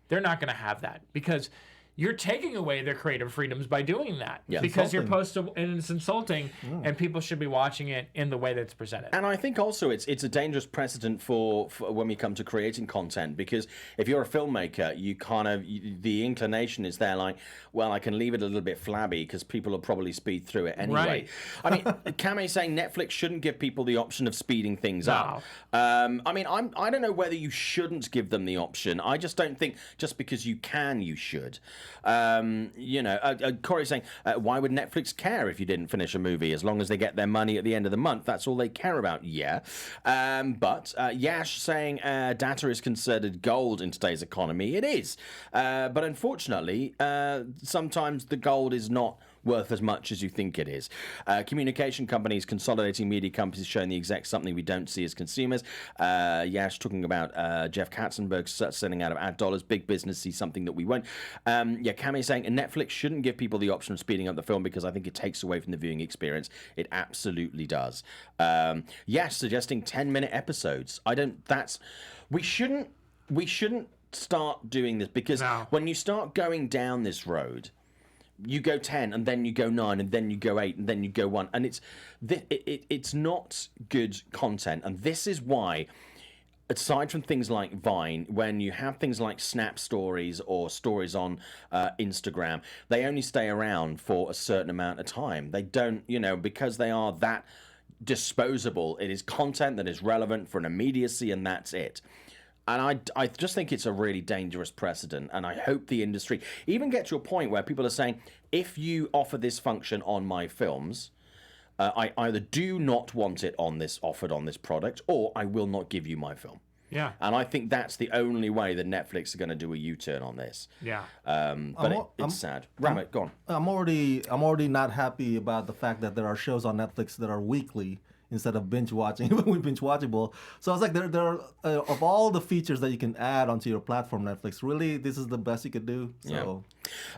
they're not going to have that because you're taking away their creative freedoms by doing that. Yeah. Because you're and it's insulting, and people should be watching it in the way that's presented. And I think also it's a dangerous precedent for when we come to creating content, because if you're a filmmaker, the inclination is there like, well, I can leave it a little bit flabby because people will probably speed through it anyway. Right. I mean, Kame saying Netflix shouldn't give people the option of speeding things up. I mean, I don't know whether you shouldn't give them the option. I just don't think just because you can, you should. Corey's saying, why would Netflix care if you didn't finish a movie? As long as they get their money at the end of the month, that's all they care about. Yeah. But Yash saying data is considered gold in today's economy. It is. But unfortunately, sometimes the gold is not worth as much as you think it is. Communication companies consolidating media companies showing the execs something we don't see as consumers. Yash talking about Jeff Katzenberg sending out of ad dollars. Big business sees something that we won't. Kame saying Netflix shouldn't give people the option of speeding up the film because I think it takes away from the viewing experience. It absolutely does. Yash suggesting 10-minute episodes. We shouldn't start doing this because when you start going down this road, you go 10 and then you go 9 and then you go 8 and then you go 1, and it's not good content. And this is why, aside from things like Vine, when you have things like Snap Stories or stories on Instagram, they only stay around for a certain amount of time. They don't, because they are that disposable. It is content that is relevant for an immediacy, and that's it. And I just think it's a really dangerous precedent, and I hope the industry even gets to a point where people are saying, if you offer this function on my films, I either do not want it offered on this product, or I will not give you my film. Yeah. And I think that's the only way that Netflix are going to do a U-turn on this. Yeah. But it's sad. Rama, go on. I'm already not happy about the fact that there are shows on Netflix that are weekly instead of binge watching, even when binge watchable. So I was like, there are of all the features that you can add onto your platform, Netflix, really, this is the best you could do. So.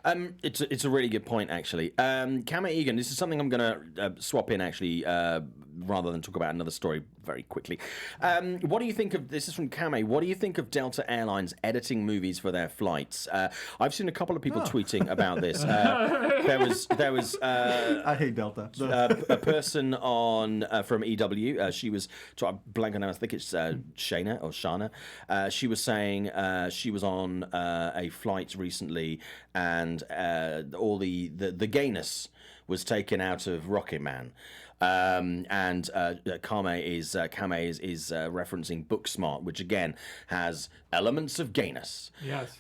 Yeah. It's a really good point, actually. Kame Egan, this is something I'm going to swap in, actually, rather than talk about another story very quickly. What do you think of, this is from Kame, what do you think of Delta Airlines editing movies for their flights? I've seen a couple of people tweeting about this. There was I hate Delta. A person from EW, she was, blanking now, I think it's Shana or Shana. She was saying she was on a flight recently, and all the gayness was taken out of Rocket Man. And Kame is referencing Booksmart, which again has elements of gayness. Yes.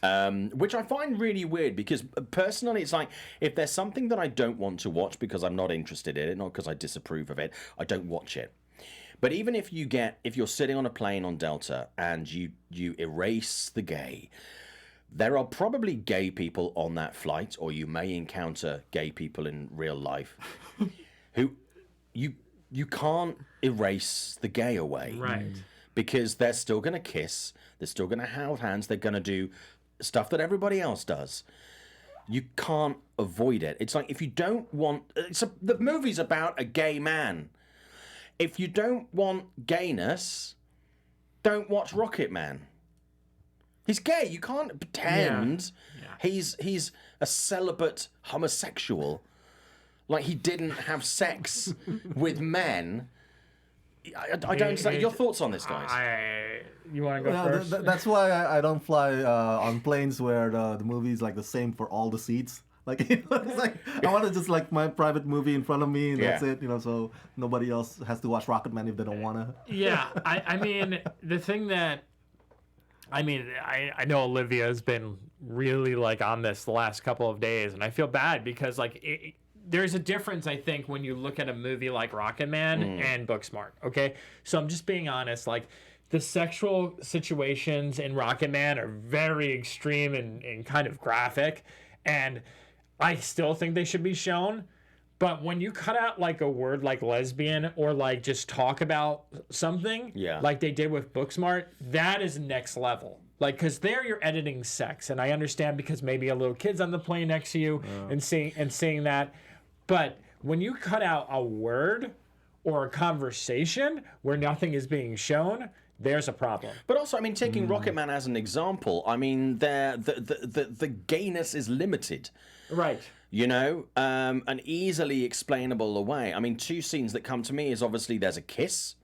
Which I find really weird, because personally it's like, if there's something that I don't want to watch because I'm not interested in it, not because I disapprove of it, I don't watch it. But even if you're sitting on a plane on Delta and you erase the gay, there are probably gay people on that flight, or you may encounter gay people in real life who you can't erase the gay away. Right. Because they're still going to kiss, they're still going to hold hands, they're going to do stuff that everybody else does. You can't avoid it. It's like, if you don't want... the movie's about a gay man. If you don't want gayness, don't watch Rocket Man. He's gay. You can't pretend he's a celibate homosexual. Like, he didn't have sex with men. I don't say your thoughts on this, guys. You want to go first? That's why I don't fly on planes where the movie is like the same for all the seats. Like, it's like I want to just like my private movie in front of me, and that's it. So nobody else has to watch Rocket Man if they don't want to. Yeah, I mean, the thing that I know Olivia has been really like on this the last couple of days, and I feel bad because like there's a difference, I think, when you look at a movie like Rocket Man and Booksmart, okay? So I'm just being honest, like, the sexual situations in Rocket Man are very extreme and kind of graphic, and I still think they should be shown, but when you cut out, like, a word like lesbian or, like, just talk about something, like they did with Booksmart, that is next level. Like, because there you're editing sex, and I understand because maybe a little kid's on the plane next to you and seeing that. But when you cut out a word or a conversation where nothing is being shown, there's a problem. But also, I mean, taking Rocket Man as an example, I mean, the gayness is limited. Right. And easily explainable away. I mean, two scenes that come to me is obviously there's a kiss.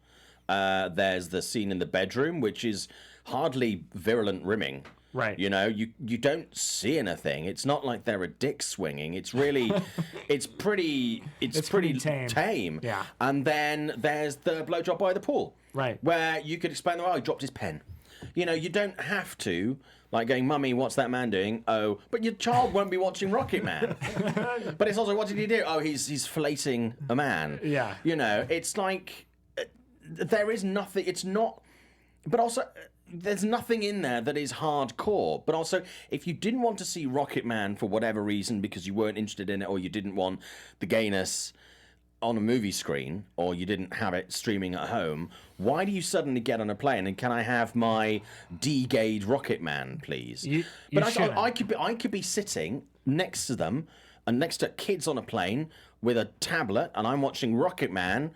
There's the scene in the bedroom, which is hardly virulent rimming. Right. You don't see anything. It's not like they're a dick swinging. It's really, it's pretty tame. Yeah. And then there's the blowjob by the pool. Right. Where you could explain, he dropped his pen. You don't have to, like, going, Mummy, what's that man doing? Oh, but your child won't be watching Rocket Man. But it's also, what did he do? Oh, he's filleting a man. Yeah. It's like, there is nothing, it's not, but also... There's nothing in there that is hardcore. But also, if you didn't want to see Rocket Man for whatever reason, because you weren't interested in it, or you didn't want the gayness on a movie screen, or you didn't have it streaming at home, why do you suddenly get on a plane and can I have my de-gayed Rocket Man, please? I could be sitting next to them and next to kids on a plane with a tablet, and I'm watching Rocket Man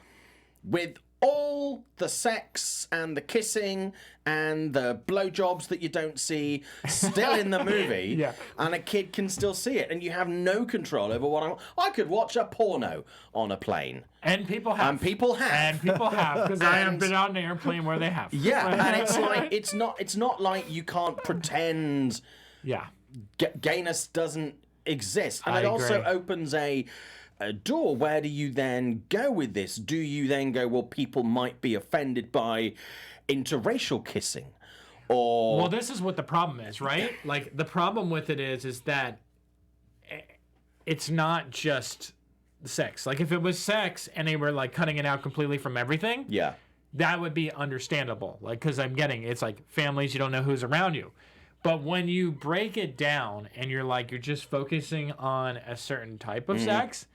with all the sex and the kissing and the blowjobs that you don't see still in the movie, and a kid can still see it, and you have no control over what I could watch a porno on a plane. And people have. Because I have been on an airplane where they have. Yeah, and it's like, it's not like you can't pretend gayness doesn't exist. And it also opens a door. Where do you then go with this? Do you then go, well, people might be offended by interracial kissing? Or... Well, this is what the problem is, right? Like, the problem with it is that it's not just sex. Like, if it was sex and they were, like, cutting it out completely from everything, that would be understandable. Like, because it's like families, you don't know who's around you. But when you break it down and you're just focusing on a certain type of sex,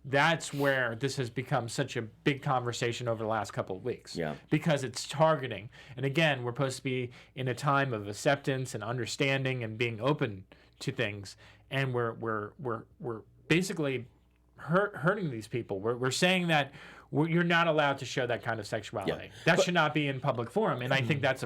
that's where this has become such a big conversation over the last couple of weeks. Yeah. Because it's targeting. And again, we're supposed to be in a time of acceptance and understanding and being open to things. And we're basically hurting these people. We're saying that you're not allowed to show that kind of sexuality. That should not be in public forum, and I think that's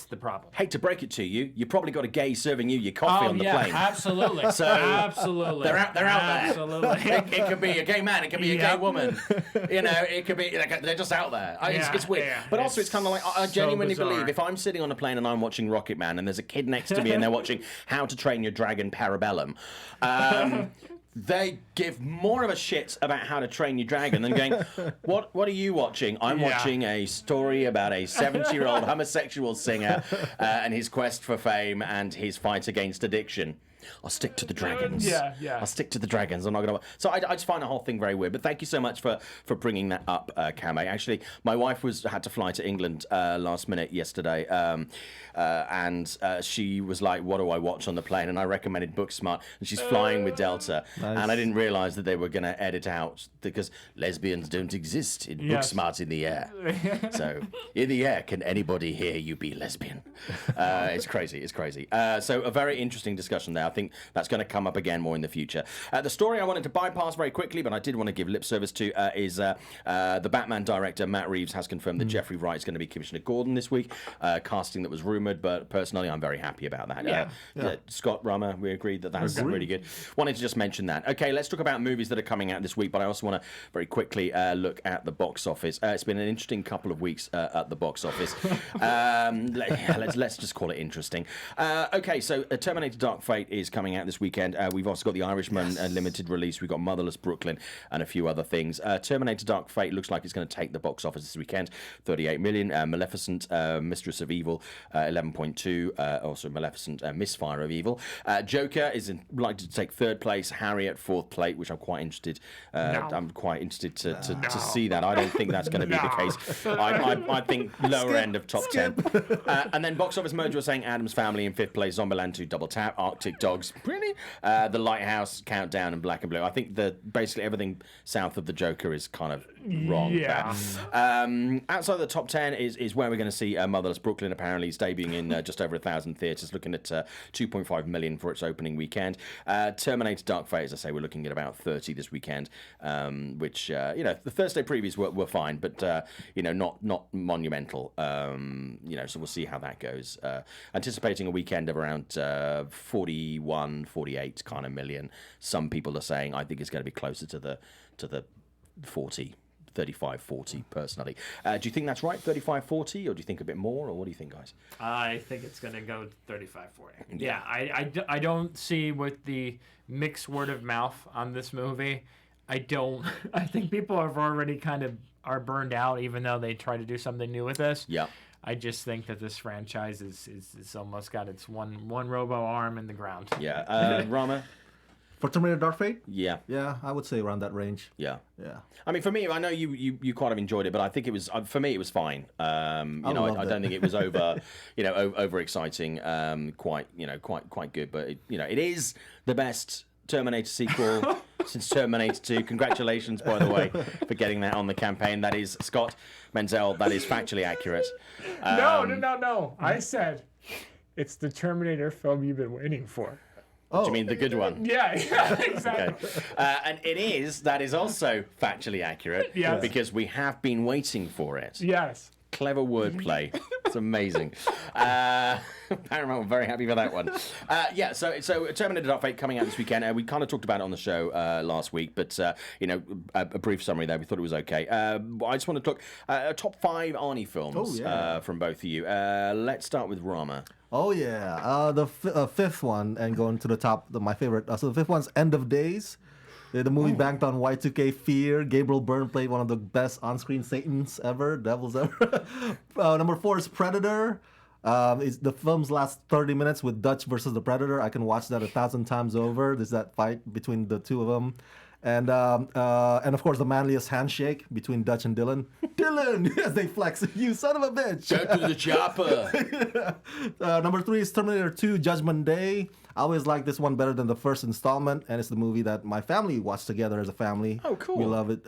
the problem. Hate to break it to you, you probably got a gay serving you your coffee on the plane. Absolutely. Absolutely. They're out there. Absolutely. It could be a gay man, it could be a gay woman. It could be, they're just out there. It's weird. Yeah. But also it's kind of like, I genuinely believe if I'm sitting on a plane and I'm watching Rocket Man and there's a kid next to me and they're watching How to Train Your Dragon Parabellum, they give more of a shit about How to Train Your Dragon than going, what are you watching? I'm watching a story about a 70-year-old homosexual singer and his quest for fame and his fight against addiction. I'll stick to the dragons. Yeah, yeah. I'll stick to the dragons. I'm not gonna. So I just find the whole thing very weird. But thank you so much for bringing that up, Kame. Actually, my wife had to fly to England last minute yesterday, and she was like, "What do I watch on the plane?" And I recommended Booksmart, and she's flying with Delta, and I didn't realise that they were going to edit out because lesbians don't exist in Booksmart in the air. So in the air, can anybody hear you be lesbian? It's crazy. It's crazy. So a very interesting discussion there. I think that's going to come up again more in the future. The story I wanted to bypass very quickly, but I did want to give lip service to, is the Batman director Matt Reeves has confirmed that Jeffrey Wright is going to be Commissioner Gordon this week. Casting that was rumoured, but personally I'm very happy about that. Scott, Rama, we agreed that that's really good. Wanted to just mention that. Okay, let's talk about movies that are coming out this week, but I also want to very quickly look at the box office. It's been an interesting couple of weeks at the box office. Let's just call it interesting. Okay, so Terminator Dark Fate is coming out this weekend. We've also got The Irishman limited release. We've got Motherless Brooklyn and a few other things. Terminator Dark Fate looks like it's going to take the box office this weekend, 38 million. Maleficent, Mistress of Evil, 11.2. Also Maleficent, Misfire of Evil. Joker is likely to take third place. Harriet, fourth place, which I'm quite interested. I'm quite interested to see that. I don't think that's going to be the case. I think lower end of top 10. And then box office mojo are saying Addams Family in fifth place, Zombieland 2 Double Tap, Arctic Dogs, really? The Lighthouse, Countdown, and Black and Blue. I think basically everything south of the Joker is kind of wrong. Yeah. Outside of the top 10 is where we're going to see Motherless Brooklyn. Apparently, it's debuting in just over 1,000 theatres, looking at 2.5 million for its opening weekend. Terminator Dark Fate, as I say, we're looking at about 30 this weekend, which the Thursday previews were fine, but not monumental. So we'll see how that goes. Anticipating a weekend of around 41, 48 kind of million. Some people are saying I think it's going to be closer to the 40. 35, 40 personally. Do you think that's right, 35, 40, or do you think a bit more, or what do you think, guys? I think it's going to go 35, 40. Yeah, I don't see with the mixed word of mouth on this movie. I think people have already are burned out, even though they try to do something new with this. Yeah. I just think that this franchise is almost got its one robo arm in the ground. Yeah. Rama? For Terminator Dark Fate? Yeah. Yeah, I would say around that range. Yeah. Yeah. I mean, for me, I know you quite have enjoyed it, but I think it was, for me, it was fine. I don't think it was over exciting. Quite good, but it is the best Terminator sequel since Terminator 2. Congratulations, by the way, for getting that on the campaign. That is Scott Menzel. That is factually accurate. No. I said it's the Terminator film you've been waiting for. Oh. Do you mean the good one? Yeah, exactly. Okay. And that is also factually accurate. Yes. Because we have been waiting for it. Yes. Clever wordplay. It's amazing. Paramount were very happy for that one. So Terminator Dark Fate coming out this weekend. We kind of talked about it on the show last week, but a brief summary there. We thought it was okay. I just want to talk top 5 Arnie films from both of you. Let's start with Rama. Oh yeah, the fifth one, and going to the top, my favorite. So the fifth one's End of Days. The movie banked on Y2K fear. Gabriel Byrne played one of the best on-screen Satans ever, devils ever. Number 4 is Predator. The film's last 30 minutes with Dutch versus the Predator. I can watch that 1,000 times over. There's that fight between the two of them. And of course, the manliest handshake between Dutch and Dylan. Dylan, as they flex, you son of a bitch. Go to the chopper. Number 3 is Terminator 2, Judgment Day. I always like this one better than the first installment, and it's the movie that my family watched together as a family. Oh, cool. We love it.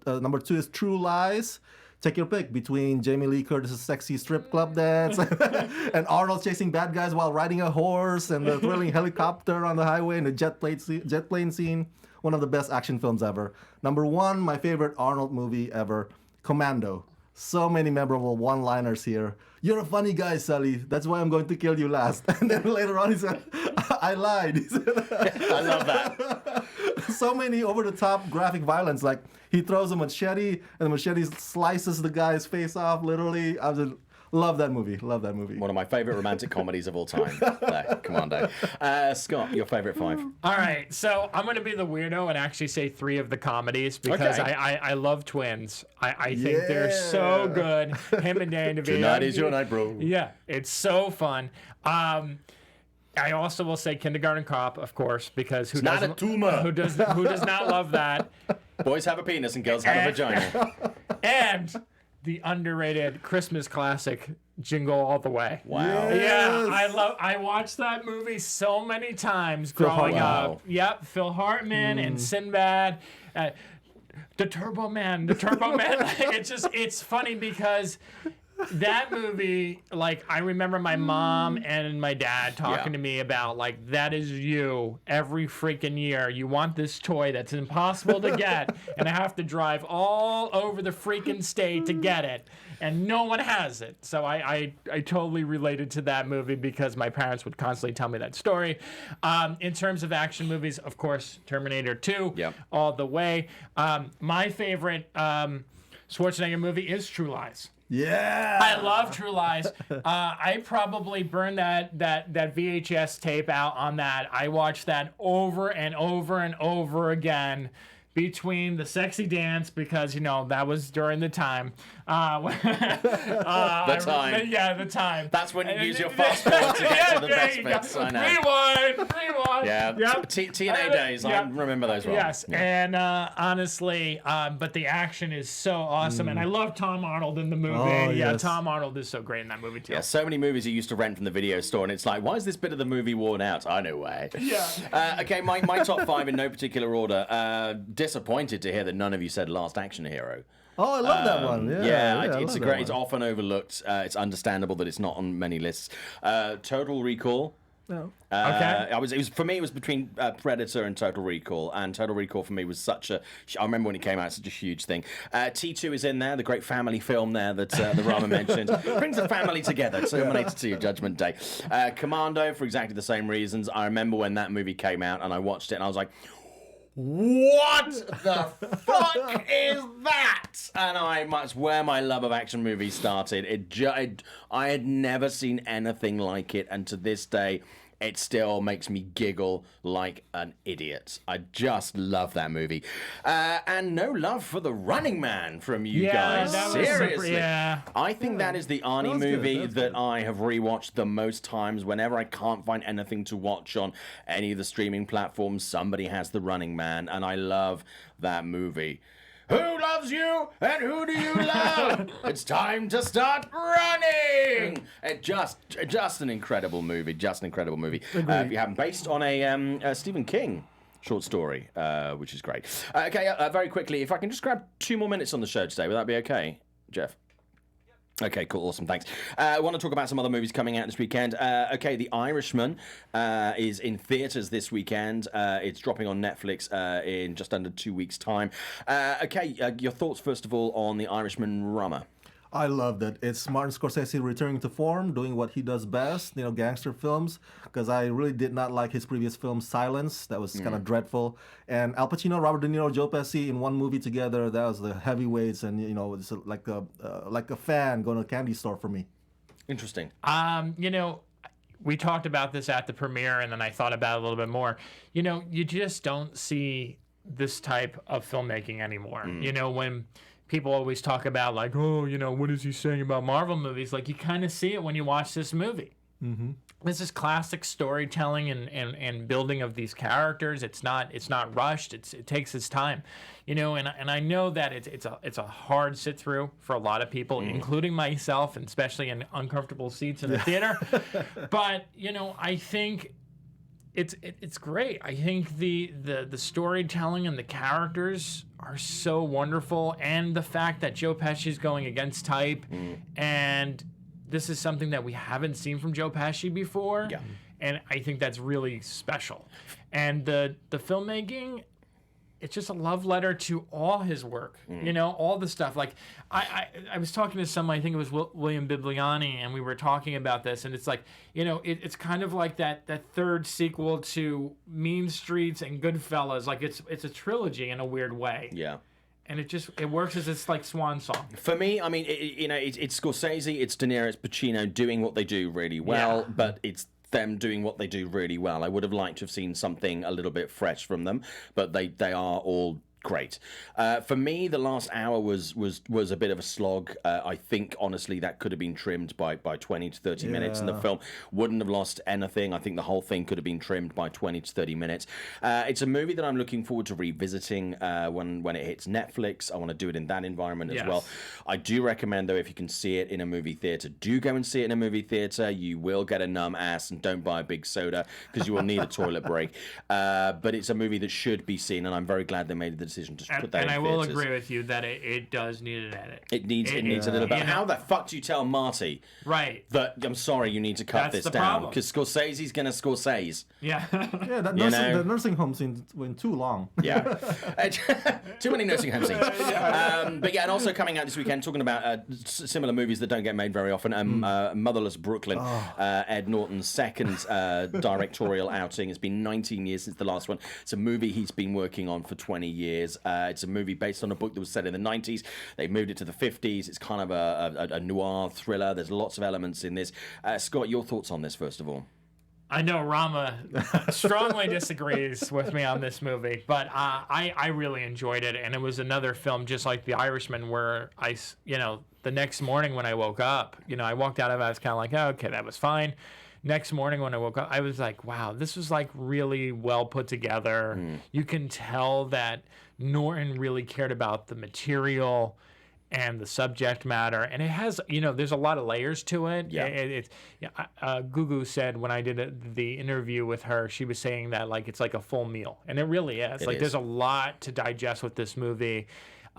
Number 2 is True Lies. Take your pick between Jamie Lee Curtis's sexy strip club dance and Arnold chasing bad guys while riding a horse, and the thrilling helicopter on the highway, and the jet plane scene. One of the best action films ever. Number 1, my favorite Arnold movie ever, Commando. So many memorable one-liners here. You're a funny guy, Sully. That's why I'm going to kill you last. And then later on he said, I lied. He said, I love that. So many over-the-top graphic violence. Like he throws a machete and the machete slices the guy's face off, literally. Love that movie. One of my favorite romantic comedies of all time. Commando. Scott, your favorite 5? All right, so I'm going to be the weirdo and actually say 3 of the comedies because I love twins. I think they're so good. Him and Dan DeVito. Tonight is your night, bro. Yeah, it's so fun. I also will say Kindergarten Cop, of course, because who not a doesn't tumor. who does not love that? Boys have a penis and girls have a vagina. And the underrated Christmas classic, Jingle All the Way. Wow. Yeah, I watched that movie so many times growing up. Yep, Phil Hartman and Sinbad. The Turbo Man. It's funny because that movie, like, I remember my mom and my dad talking to me about, like, that is you every freaking year. You want this toy that's impossible to get, and I have to drive all over the freaking state to get it, and no one has it. So I totally related to that movie because my parents would constantly tell me that story. In terms of action movies, of course, Terminator 2, all the way. My favorite Schwarzenegger movie is True Lies. Yeah. I love True Lies. I probably burned that VHS tape out on that. I watched that over and over and over again between the sexy dance, because, you know, that was during the time. The time. Yeah, the time. That's when you use your fast forward to get to the best bits. I know. Rewind. Yeah. Yep. TNA days. I remember those well. Yes. Yeah. And honestly, but the action is so awesome, and I love Tom Arnold in the movie. Oh, yeah, yes. Tom Arnold is so great in that movie too. Yeah, so many movies you used to rent from the video store, and it's like, why is this bit of the movie worn out? I know why. Yeah. Okay, my top 5 in no particular order. Disappointed to hear that none of you said Last Action Hero. Oh, I love that one. It's a great. It's often overlooked. It's understandable that it's not on many lists. Total Recall. No. Okay. For me, it was between Predator and Total Recall, and Total Recall for me was such a. I remember when it came out, such a huge thing. T2 is in there, the great family film there that the Rama mentioned. Brings the family together. Terminator 2, Judgment Day. Commando for exactly the same reasons. I remember when that movie came out, and I watched it, and I was like, what the fuck is that? And that's where my love of action movies started. I had never seen anything like it, and to this day, it still makes me giggle like an idiot. I just love that movie. And no love for The Running Man from you guys. That was Seriously. yeah. I think that is the Arnie was good, movie that was that good. I have rewatched the most times. Whenever I can't find anything to watch on any of the streaming platforms, somebody has The Running Man, and I love that movie. Who loves you and who do you love? It's time to start running. Just an incredible movie. Just an incredible movie. If you haven't, based on a Stephen King short story, which is great. Okay, very quickly, if I can just grab 2 more minutes on the show today, would that be okay, Jeff? Okay, cool, awesome, thanks. I want to talk about some other movies coming out this weekend. Okay, The Irishman is in theaters this weekend. It's dropping on Netflix in just under 2 weeks' time. Okay, your thoughts, first of all, on The Irishman, Rama? I loved it. It's Martin Scorsese returning to form, doing what he does best, gangster films, because I really did not like his previous film, Silence. That was kind of dreadful. And Al Pacino, Robert De Niro, Joe Pesci in one movie together, that was the heavyweights, and, it's like a fan going to a candy store for me. Interesting. We talked about this at the premiere, and then I thought about it a little bit more. You just don't see this type of filmmaking anymore. When people always talk about, like, oh, what is he saying about Marvel movies? Like, you kind of see it when you watch this movie. Mm-hmm. This is classic storytelling and building of these characters. It's not rushed. It takes its time, and I know that it's a hard sit through for a lot of people, including myself, and especially in uncomfortable seats in the theater. But I think it's great. I think the storytelling and the characters are so wonderful, and the fact that Joe Pesci's going against type, and this is something that we haven't seen from Joe Pesci before, and I think that's really special. And the filmmaking, it's just a love letter to all his work, all the stuff. Like, I was talking to someone, I think it was William Bibliani, and we were talking about this, and it's like, it's kind of like that third sequel to Mean Streets and Goodfellas. Like, it's a trilogy in a weird way. Yeah. And it works as its like swan song. For me, I mean, it's Scorsese, it's De Niro, it's Pacino doing what they do really well, but it's them doing what they do really well. I would have liked to have seen something a little bit fresh from them, but they are all great. For me, the last hour was a bit of a slog. I think, honestly, that could have been trimmed by 20 to 30 minutes, and the film wouldn't have lost anything. I think the whole thing could have been trimmed by 20 to 30 minutes. It's a movie that I'm looking forward to revisiting when it hits Netflix. I want to do it in that environment as well. I do recommend, though, if you can see it in a movie theater, do go and see it in a movie theater. You will get a numb ass, and don't buy a big soda because you will need a toilet break. But it's a movie that should be seen, and I'm very glad they made the decision to put that in theaters. And I will agree with you that it does need an edit. It needs a little bit. How the fuck do you tell Marty that, I'm sorry, you need to cut this down? Because Scorsese's going to Scorsese. Yeah. Yeah, the nursing home scene went too long. Yeah. Too many nursing home scenes. But yeah, and also coming out this weekend, talking about similar movies that don't get made very often. Motherless Brooklyn, Ed Norton's second directorial outing. It's been 19 years since the last one. It's a movie he's been working on for 20 years. It's a movie based on a book that was set in the 90s. They moved it to the 50s. It's kind of a noir thriller. There's lots of elements in this. Scott, your thoughts on this, first of all? I know Rama strongly disagrees with me on this movie, but I really enjoyed it, and it was another film just like The Irishman where the next morning when I woke up, I walked out of it, I was kind of like, oh, okay, that was fine. Next morning when I woke up, I was like, wow, this was like really well put together. You can tell that Norton really cared about the material and the subject matter, and it has, there's a lot of layers to it. Gugu said when I did the interview with her, she was saying that like it's like a full meal, and it really is. There's a lot to digest with this movie.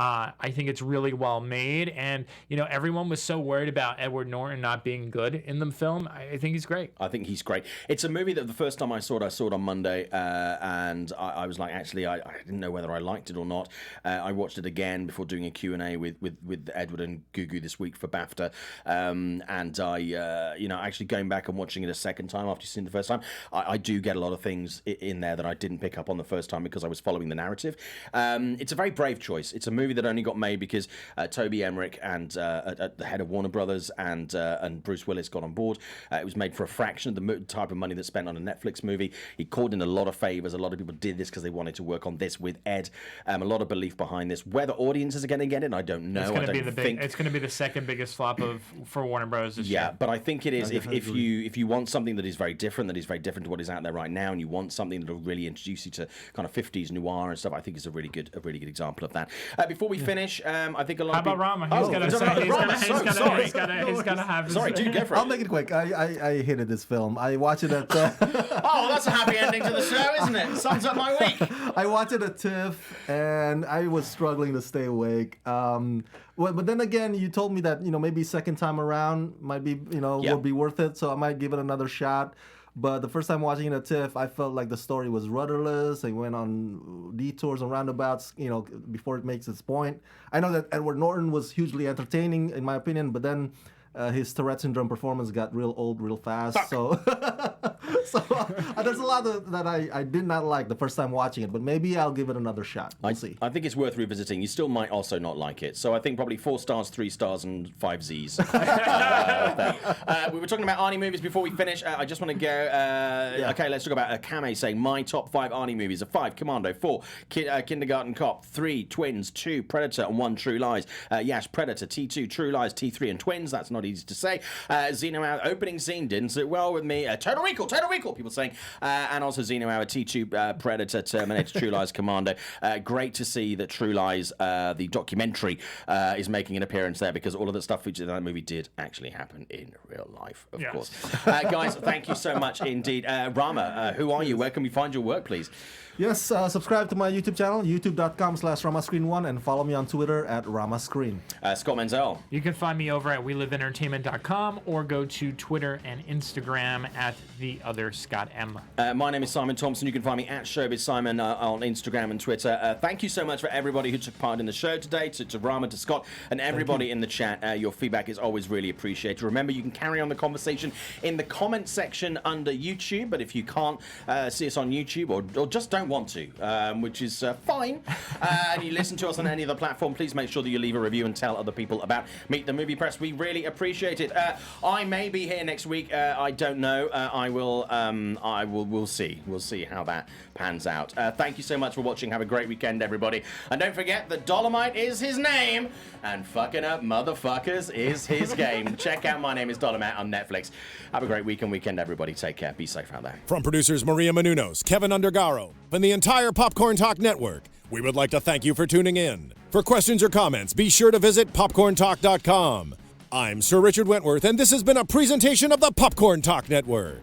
I think it's really well made, and everyone was so worried about Edward Norton not being good in the film. I think he's great. I think he's great. It's a movie that the first time I saw it on Monday, and I was like, actually, I didn't know whether I liked it or not. I watched it again before doing a Q&A with Edward and Gugu this week for BAFTA, and I, actually going back and watching it a second time after seeing it the first time, I do get a lot of things in there that I didn't pick up on the first time because I was following the narrative. It's a very brave choice. It's a movie that only got made because Toby Emmerich and the head of Warner Brothers and Bruce Willis got on board. It was made for a fraction of the type of money that's spent on a Netflix movie. He called in a lot of favors. A lot of people did this because they wanted to work on this with Ed. A lot of belief behind this. Whether audiences are going to get it, I don't know. It's going to be the second biggest flop for Warner Bros. this year. Yeah, but I think it is. If you want something that is very different to what is out there right now, and you want something that will really introduce you to kind of 50s noir and stuff, I think it's a really good example of that. Before we finish, I think a lot. How about Rama? He's gonna have. Sorry, dude, go for it. I'll make it quick. I hated this film. I watched it at. Oh, that's a happy ending to the show, isn't it? Sums up my week. I watched it at TIFF, and I was struggling to stay awake. But then again, you told me that maybe second time around might be would be worth it, so I might give it another shot. But the first time watching it at TIFF, I felt like the story was rudderless. It went on detours and roundabouts, before it makes its point. I know that Edward Norton was hugely entertaining, in my opinion, but then his Tourette syndrome performance got real old real fast. So there's a lot that I did not like the first time watching it, but maybe I'll give it another shot. We'll see. I think it's worth revisiting. You still might also not like it. So I think probably 4 stars, 3 stars, and 5 Z's. We were talking about Arnie movies before we finish. I just want to go... Okay, let's talk about Kame saying my top 5 Arnie movies are 5 Commando, 4 Kindergarten Cop, 3 Twins, 2 Predator, and 1 True Lies. Yash, Predator, T2, True Lies, T3, and Twins. That's not easy to say. Xeno Hour opening scene didn't sit well with me. Total Recall, people saying. And also Xeno Hour, T2, Predator, Terminator, True Lies, Commando. Great to see that True Lies, the documentary, is making an appearance there because all of the stuff featured in that movie did actually happen in real life, of course. Guys, thank you so much indeed. Rama, who are you? Where can we find your work, please? Yes, subscribe to my YouTube channel, youtube.com/RamaScreen1, and follow me on Twitter at RamaScreen. Scott Menzel. You can find me over at WeLiveEntertainment.com or go to Twitter and Instagram at TheOtherScottM. My name is Simon Thompson. You can find me at Showbiz Simon on Instagram and Twitter. Thank you so much for everybody who took part in the show today, to Rama, to Scott, and everybody in the chat. Your feedback is always really appreciated. Remember, you can carry on the conversation in the comment section under YouTube, but if you can't see us on YouTube or just don't want to, which is fine, and you listen to us on any other platform, please make sure that you leave a review and tell other people about Meet the Movie Press. We really appreciate it. I may be here next week. I don't know. I will we'll see. We'll see how that pans out. Thank you so much for watching. Have a great weekend, everybody. And don't forget that Dolomite is his name, and fucking up motherfuckers is his game. Check out My Name is Dolomite on Netflix. Have a great weekend, everybody. Take care. Be safe out there. From producers Maria Menounos, Kevin Undergaro, and the entire Popcorn Talk Network, we would like to thank you for tuning in. For questions or comments, be sure to visit popcorntalk.com. I'm Sir Richard Wentworth, and this has been a presentation of the Popcorn Talk Network.